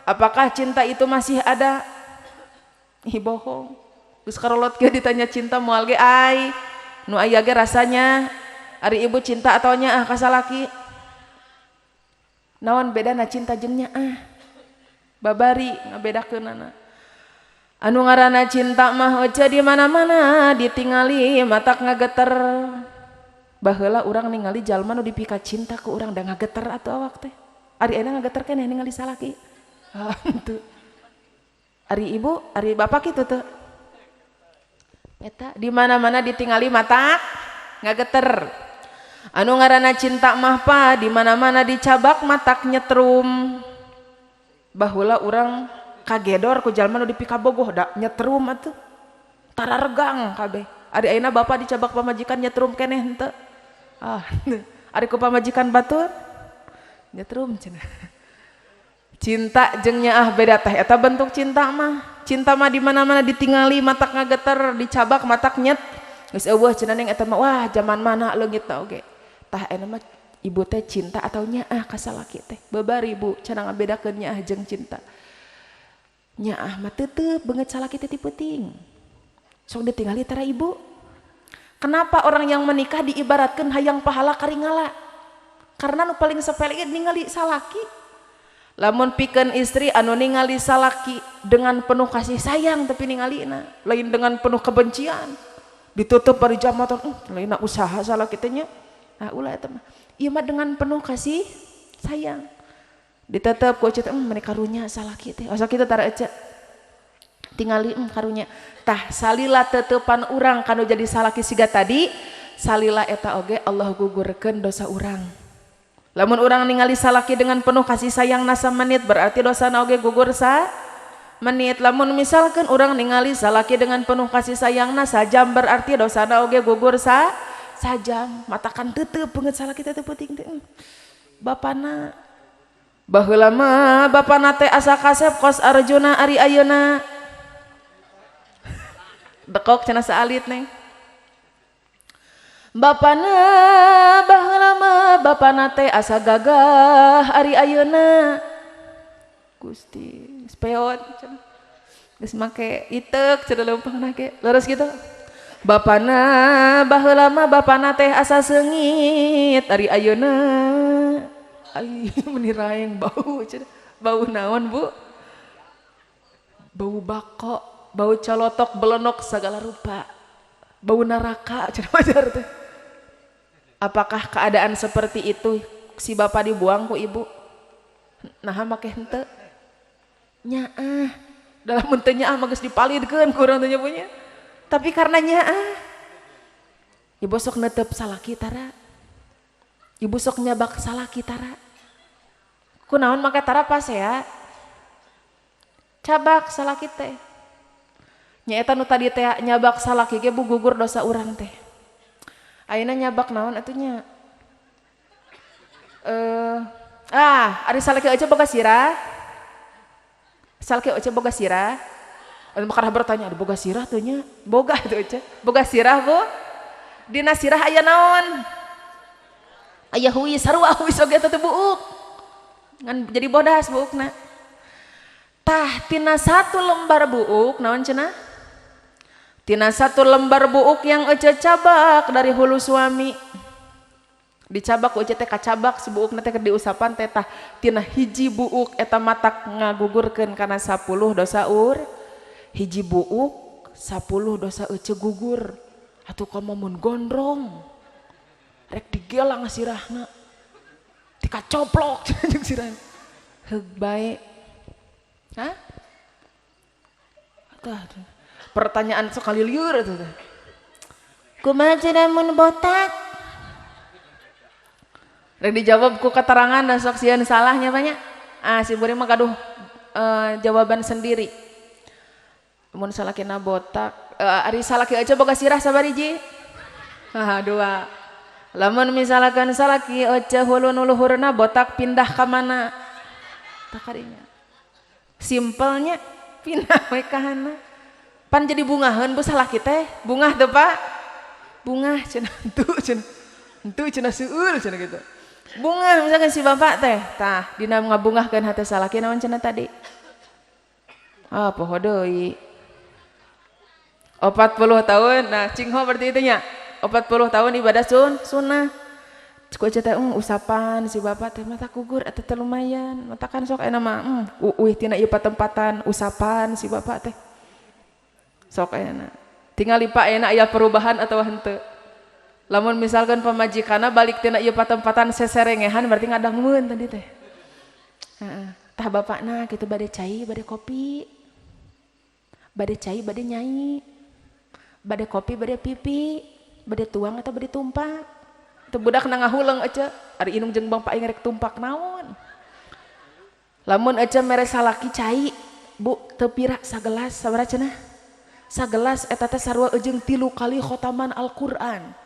Apakah cinta itu masih ada? Ih bohong. Geus karolot ge ditanya cinta moal ge ai. Nu aya ge rasanya ari ibu cinta atau nyaah ka salaki. Naon bedana cinta jeung nyaah? Babari ngabedakeunana. Anu ngaranna cinta mah oce di mana-mana ditingali matak ngageter. Baheula urang ningali jalma nu dipika cinta ku urang da ngageter atuh awak teh. Ari ayeuna ngageter keneh ningali salaki. Henteu. Ari ibu, ari bapak kitu teu. Eta di mana-mana ditingali mata ngageter. Anu ngaranna cinta mah pa di mana-mana dicabak matak nyetrum. Baheula urang kagedor ku jalma nu dipika bogoh da nyetrum atuh. Tararegang kabeh. Ari ayeuna bapak dicabak pamajikan nyetrum keneh henteu. Ari ku pamajikan batur nyetrum cenah. Cinta jeung nyaah beda teh eta bentuk cinta mah. Cinta mah di mana-mana ditingali matak ngageter, dicabak matak nyet. Geus eueuh cenah ning eta mah wah zaman mana leungitna oge. Tah eta mah ibu teh cinta atau nyaah ka salaki teh. Babari ibu cenah ngabedakeun nyaah jeung cinta. Nyaah mah teu beungeut salaki teh ti peuting. Sok ditingali tara ibu. Kenapa orang yang menikah diibaratkan hayang pahala karingala? Karena nu paling sepele ningali salaki. Lamun pikeun istri anu ningali salaki dengan penuh kasih sayang tapi ningalina lain dengan penuh kebencian ditutup bari jam motor lainna usaha salaki teh nya ulah eta mah ieu mah dengan penuh kasih sayang ditetep ku ece teh meni karunya salaki teh asa kitu tara ece tingali karunya tah salila tetepan urang kanu jadi salaki siga tadi salila eta oge Allah gugurkeun dosa urang. Lamun urang ningali salaki dengan penuh kasih sayang na menit berarti dosana oge gugur menit. Lamun misalkan urang ningali salaki dengan penuh kasih sayang na sajam berarti dosana oge gugur sajam. Matakan teuteub beungeut salaki teh teu peuting teh. Bapana baheula mah bapana teh asa kasep kos Arjuna ari ayeuna. dekok cenah saalit neng. Bapana baheula mah bapana teh asa gagah ari ayeuna. Gusti, speot cenah. Geus make itek cenah leumpangna ge. Leres gitu. Bapana baheula mah bapana teh asa seungit ari ayeuna. Ai meni raeng bau cenah. Bau naon, Bu? Bau bako, bau colotok belonok segala rupa. Bau neraka cenah wajar teh. Apakah keadaan seperti itu si bapak dibuang ku ibu? Nah make henteu. Nyaah. Dalam henteu nyaah mah geus dipalidkeun ku urang teh punya. Tapi karena nyaah. Ibu sok netep salaki tara. Ibu sok nyabak salaki tara. Kunaon make tara pas ya? Cabak salaki teh. Nyaeta nu tadi teh nyabak salaki ge bu gugur dosa urang teh. Ayeuna nyabak naon atunya? Ari salaki aja boga sirah. Salaki aja boga sirah. Makara bertanya, ada boga sirah tuh nya? Boga tuh aja. Boga sirah, Bu. Dina sirah aya naon? Aya huis, sarua huis oge teh buuk. Ngan jadi bodas buukna. Tah tina satu lembar buuk naon cenah? Tina satu lembar buuk yang ece cabak dari hulu suami. Dicabak ece teh kacabak si buukna teh keur diusapan teh tah tina hiji buuk eta matak ngagugurkeun kana 10 dosa hiji buuk 10 dosa ece gugur. Atuh komo mun gondrong. Rek digelang sirahna. Dikacoplok jeung sirahna. Heug bae. Hah? Pertanyaan sekali liur itu teh. Kumaha cenah mun botak? Rek dijawab ku keterangan dan sok sieun salahnya banyak. Si buri mah gaduh jawaban sendiri. Mun salakina botak, ari salaki aja boga sirah sabariji? 2. Lamun misalkan salaki aja hulun luhurna botak pindah ka mana? Tah kadinya. Simpelnya pindah we ka hana. Pan jadi bungaheun bu salaki teh. Bungah teu Pak? Bungah cenah henteu cenah. Henteu cenah seueur cenah gitu. Bungah misalkan si bapak teh. Tah dina ngabungahkeun hate salaki naon cenah tadi? Poho deui. 40 tahun. Nah, cingho berarti itu nya. 40 tahun ibadah sunnah. Ku aja teh usapan si bapak teh mata gugur eta teh lumayan. Mata kan sok aya mah uuih tina ieu patempatan usapan si bapak teh. Sok ayeuna. Tinggal lipa ayeuna aya perubahan atau henteu. Lamun misalkan pamajikana balik tina ieu patempatan seserengehan berarti ngadangmeun tadi teh. Tah bapakna kitu bade cai, bade kopi. Bade cai, bade nyai. Bade kopi, bade pipi. Bade tuang atau bade tumpak. Teu budak na ngahuleung aja. Ari inung jeung Bang Paing rek tumpak naon. Lamun aja mere salaki cai, Bu, teu pira sagelas sabaraha cenah? Sagelas eta teh sarua jeung 3 kali khotaman Al-Qur'an.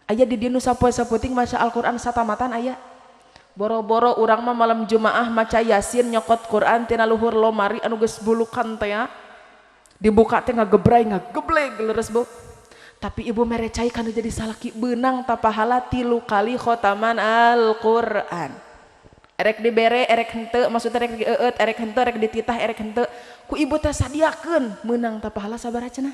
Aya di dieu nu sapoe-saputing maca Al-Qur'an satamatan aya. Boro-boro urang mah malam Jumaah maca Yasin nyokot Qur'an tina luhur lomari anu geus bulukan teh ya. Dibuka teh ngagebleg leres Bu. Tapi ibu mere cai kana jadi salaki beunang ta pahala 3 kali khotaman Al-Qur'an. Erek dibere, erek henteu, maksudnya erek dieut, erek henteu, erek dititah, erek henteu. Ku ibu teh sadiakeun meunang ta pahala sabaraha cenah?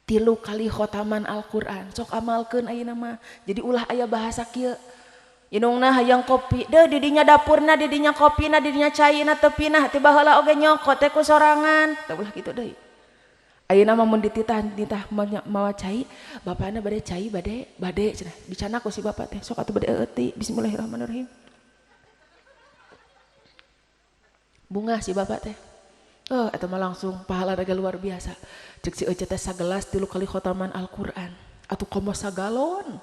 3 kali khotaman Al-Qur'an. Sok amalkeun ayeuna mah. Jadi ulah aya bahasa kieu. Inungna hayang kopi, deh didinya dapurna, didinya kopina, didinya caina tepina, tiba heula oge nyokot teh ku sorangan. Tah ulah kitu deui. Ayeuna mah mun dititah mawa cai, bapana bade cai bade cenah. Dicana ku si bapak teh, sok atuh bade eueuti. Bismillahirrahmanirrahim. Bunga si bapak teh. Eta mah langsung pahala raga luar biasa. Cek si ece teh sagelas 3 kali khotaman Al-Qur'an. Atuh komo sagalon.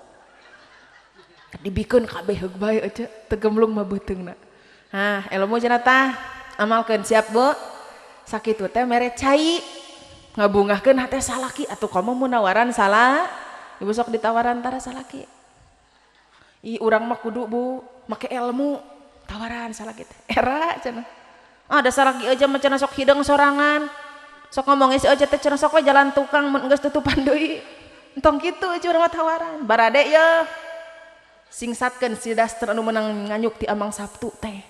Dibikeun kabeh heug bae ece, teu gemblung mah beuteungna. Nah, ilmu cenah tah amalkeun siap Bu. Sakitu teh mere cai. Ngabungahkeun hate salaki atuh komo munawaran salah. Ibu sok ditawaran tara salaki. Urang mah kudu Bu make ilmu tawaran salaki teh. Era cenah. Ada salaki aja mah cenah sok hideng sorangan. sok ngomong si ojek teh cenah sok we jalan tukang mun geus tutupan deui entong kitu curang tawaran barade ya singsatkeun si daster anu menang nganyuk ti Amang Sabtu teh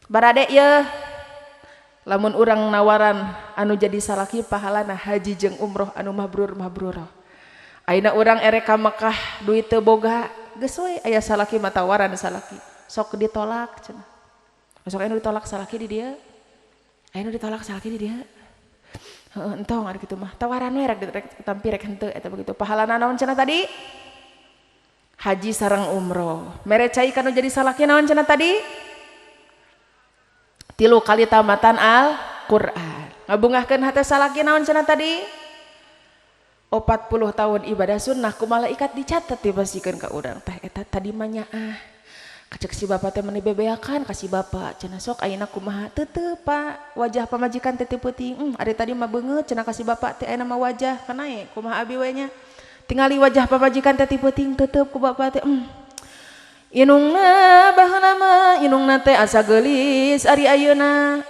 barade ya lamun urang nawaran anu jadi salaki pahalana haji jeung umroh anu mabrur ayeuna urang erek ka Mekah duit teu boga geus we aya salaki mah tawaran salaki sok ditolak cenah sok anu ditolak salaki di dieu anu ditolak salaki di dieu entong ari kitu mah tawaran we rek tampi rek henteu eta begitu pahalana naon cenah tadi haji sareng umroh mere cai kanu jadi salaki naon cenah tadi 3 kali tamatan Al-Qur'an ngabungahkeun hate salaki naon cenah tadi 40 tahun ibadah sunnah ku malaikat dicatat dibasikeun ka urang teh eta tadi mah nyaah kacek si bapak teh meuni bebeakan kasih bapak cenah sok ayeuna kumaha teu Pak wajah pamajikan teh peuting ari tadi mah beungeut cenah kasih bapak teh ayeuna mah wajah kanae kumaha abi we nya tingali wajah pamajikan teh peuting teuteub ku bapak teh inungna baheula mah inungna teh asa geulis ari ayeuna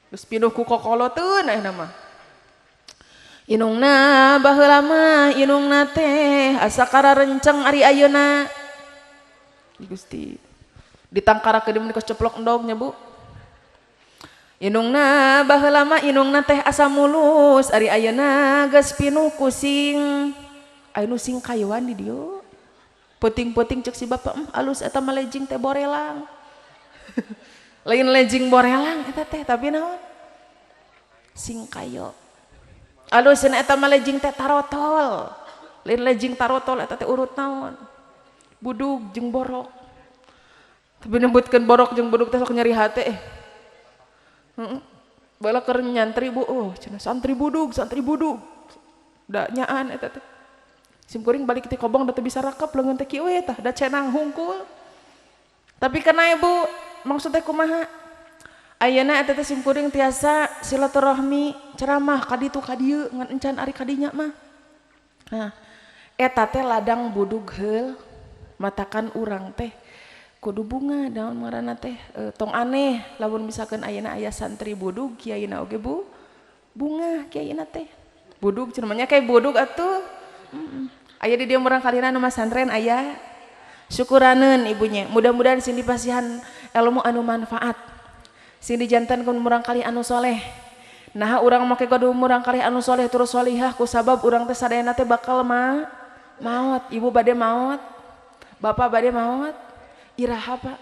geus pinuh ku kokoloteun ayeuna mah inungna baheula mah inungna teh asa kararenceng ari ayeuna Gusti ditangkarakeun mun geus ceplok endognya Bu inungna baheula mah inungna teh asa mulus ari ayeuna geus pinuh kusing anu sing kayuan di dieu peuting-peuting cek si bapak alus eta mah lejing teh borelang lain lejing borelang eta teh tapi naon sing kayo alus eta mah lejing teh tarotol lain lejing tarotol eta teh urut naon budug jeung borok tapi nyebutkeun borok jeung budug teh sok nyeri hate bala keur nyantri Bu cenah santri budug da nyaan eta teh simkuring balik ti kobong da teu bisa rakep leungeun teh kieu tah da cenang hungkul tapi kana Bu maksud teh kumaha ayeuna eta teh simkuring tiasa silaturahmi ceramah ka ditu ka dieu ngan encan ari ka dinya mah nah eta teh ladang budug heul matakan urang teh kudu bunga daun ngaranna teh tong aneh lamun misalkan ayeuna aya santri budug kiaina oge Bu bunga kiaina teh budug cenah nya kayak budug atuh aya di dieu urang kalina nu masantren aya syukuraneun ibunya mudah-mudahan sing dipasihan ilmu anu manfaat sing dijantankeun urang kali anu soleh nah urang make kudu urang kali anu soleh terus solihah ku sabab urang teh sadayana teh bakal maot ibu bade maot bapak bade maot iraha Pak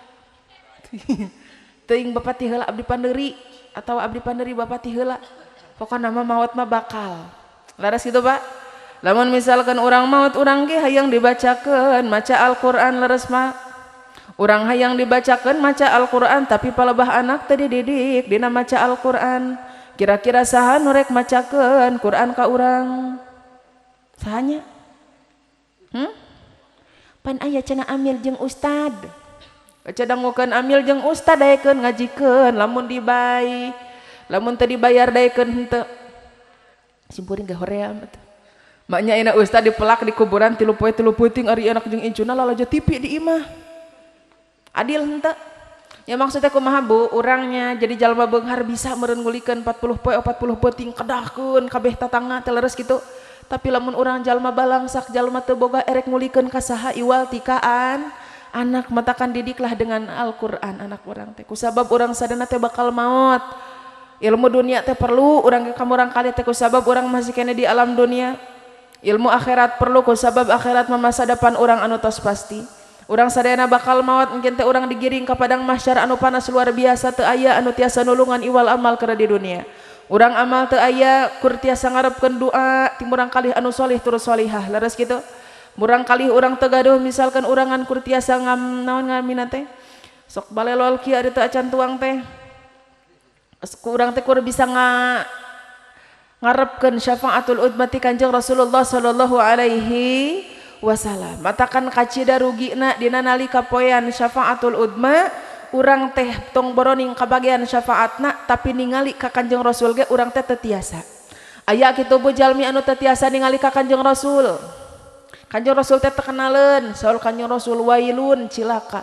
teuing bapak ti heula abdi pandeuri atau abdi pandeuri bapak ti heula pokona mah maot mah bakal laras kitu Pak lamun misalkan urang maot urang ge hayang dibacakeun maca Al-Qur'an leres mah urang hayang dibacakeun maca Al-Qur'an tapi palebah anak teh dididik dina maca Al-Qur'an kira-kira saha nu rek macakeun Qur'an ka urang sahanya pan aya cenah amil jeung ustad cadangukeun amil jeung ustad daekeun ngajikeun lamun dibai lamun teu dibayar daekeun henteu simpuring ge hoream eta maknya ina ustad dipelak di kuburan 3 poe 3 peuting ari anak jeung incuna lalajo tipi di imah adil henteu ya maksudnya kumaha Bu urangnya jadi jalma beunghar bisa meureun ngulikeun 40 poe 40 peuting kedahkeun kabeh tatangga teh leres kitu tapi lamun urang jalma balangsak jalma teu boga erek ngulikeun ka saha iwal tikaan anak matakan didiklah dengan Al-Qur'an anak urang teh kusabab urang sadana teh bakal maot ilmu dunia teh perlu urang ka urang kali teh kusabab urang masih kene di alam dunia ilmu akhirat perlu kusabab akhirat mah masa depan urang anu tos pasti urang sadayana bakal maot mungkin teh urang digiring ka padang mahsyar anu panas luar biasa teu aya anu tiasa nulungan iwal amal kana di dunia urang amal teu aya kur tiasa ngarepkeun doa ti urang kalih anu soleh terus solihah leres kitu murang kalih urang teu gaduh misalkan urangan kur tiasa naon ngamina teh sok balelol kieu ari teu acan tuang teh urang teh kur bisa ngarepkeun syafaatul udmati Kanjeng Rasulullah sallallahu alaihi wasallam matakan kacida rugina dina nalika poean syafaatul udma urang teh tong boroning kabagian syafaatna tapi ningali ka Kanjeng Rasul ge urang teh teu tiasa aya kitu Bu jalmi anu teu tiasa ningali ka Kanjeng Rasul Kanjeng Rasul teh terkenaleun saur Kanjeng Rasul wailun cilaka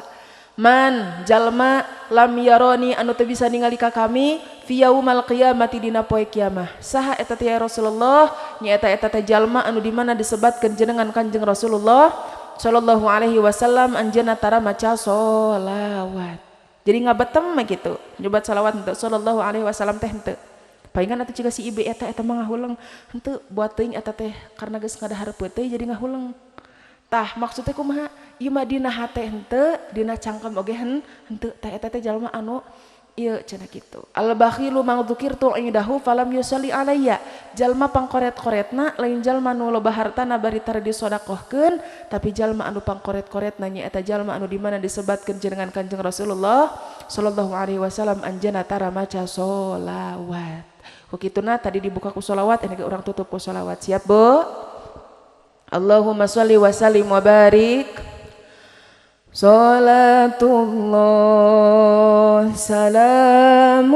man jalma lam yaroni anu teu bisa ningali ka kami fi yaumal qiyamati dina poe kiamah. Saha eta teh ya Rasulullah? Nyaeta eta teh jalma anu di mana disebatkeun jenengan Kanjeng Rasulullah sallallahu alaihi wasallam anjeunna tara maca sholawat. Jadi ngabetem mah kitu. Nyobat salawat henteu sallallahu alaihi wasallam teh henteu. Palingan atuh ciga si ibu eta mah ngahulang henteu buat teuing eta teh karena geus ngadahareupeun teh jadi ngahulang. Tah maksudnya kumaha? Ieu mah dina hate henteu, dina cangkem oge henteu. Tah eta teh jalma anu ieu cenah kitu. Al bakhilu mang dzukirtu indahu falam yusalli alayya. Jalma pangkoret-koretna lain jalma nu loba hartana bari tara disodakohkeun, tapi jalma anu pangkoret-koretna nya eta jalma anu di mana disebatkeun jenengan Kanjeng Rasulullah sallallahu alaihi wasallam anjeunna tara maca sholawat. Kukituna tadi dibuka ku sholawat, ini orang tutup ku sholawat. Siap Bu? Allahumma sholli wa sallim wa barik. Salatullah salamullah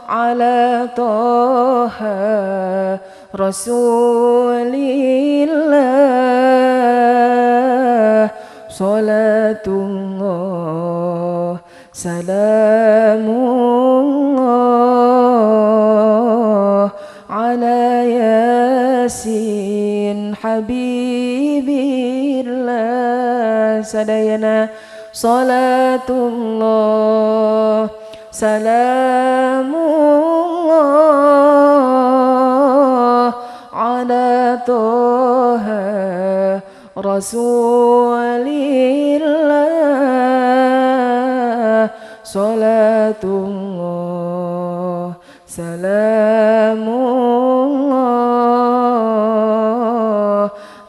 ala toha rasulillah. Salatullah salamullah ala yasin habibillah. Sadayana salatullah salamullah ala toha rasulillah. Salatullah salamullah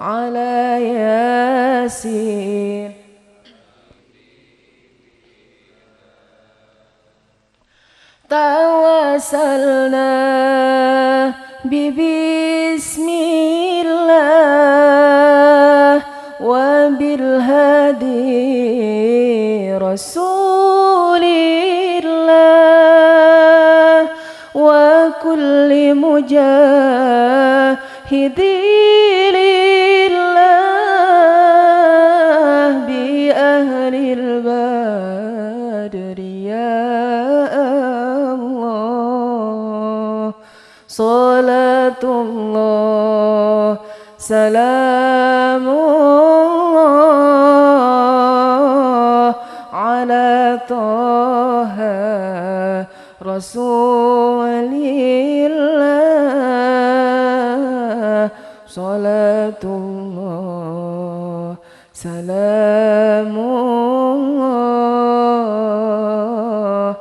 ala yasin. Tawassalna bismillah wa bil hadi rasulillah wa kulli mujahidin lillah bi ahlil badri ya Allah. Salatullah salamullah ala toha rasulillah. Salatullah salamullah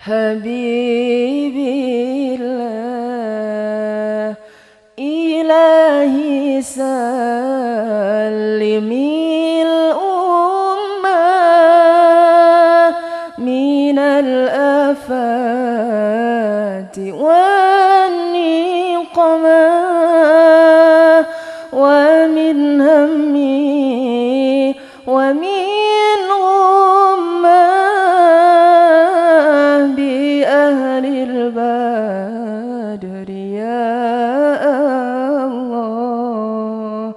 habibillah. Ilahi sallimil ummah minal afati wan niqamah wa min hammi wa min ummah bi ahlil badri ya Allah.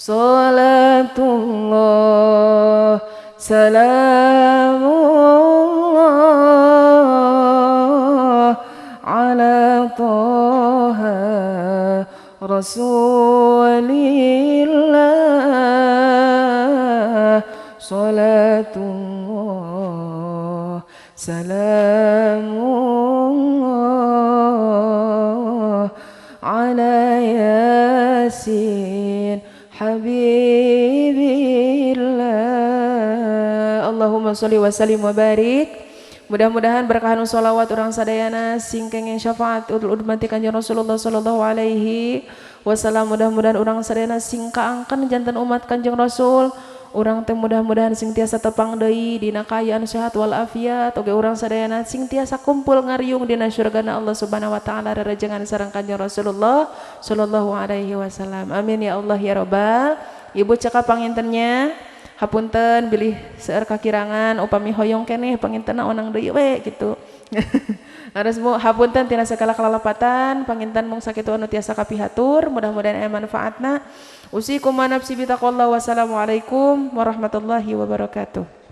Salatullah salamullah ala toha rasulillah. Salatullah salamullah ala yasin habibillah. Allahumma sholli wa sallim wa barik. Mudah-mudahan berkahan sholawat orang sadayana sing kenging syafaat udmati Kanjeng Rasulullah sallallahu alaihi wasallam. Mudah-mudahan orang sadayana sing kaangkan jantan umat Kanjeng Rasul. Urang teh mudah-mudahan sing tiasa tepang deui dina kaayaan sehat wal afiat. Oge urang sadayana sing tiasa kumpul ngariung dina syurgana Allah Subhanahu wa taala rarajangan sareng Kanjeng Rasulullah sallallahu alaihi wasallam. Amin ya Allah ya Rabbal. Ibu cekap pangintennya. Hapunten bilih seueur kakirangan upami hoyong keneh pangintenna onang deui we gitu. Harus hapunten tina segala kelalapatan, panginten mung sakitu anu tiasa kapihatur, mudah-mudahan aya manfaatna. Usikum wa nafsi bitaqwallah. Wassalamualaikum warahmatullahi wabarakatuh.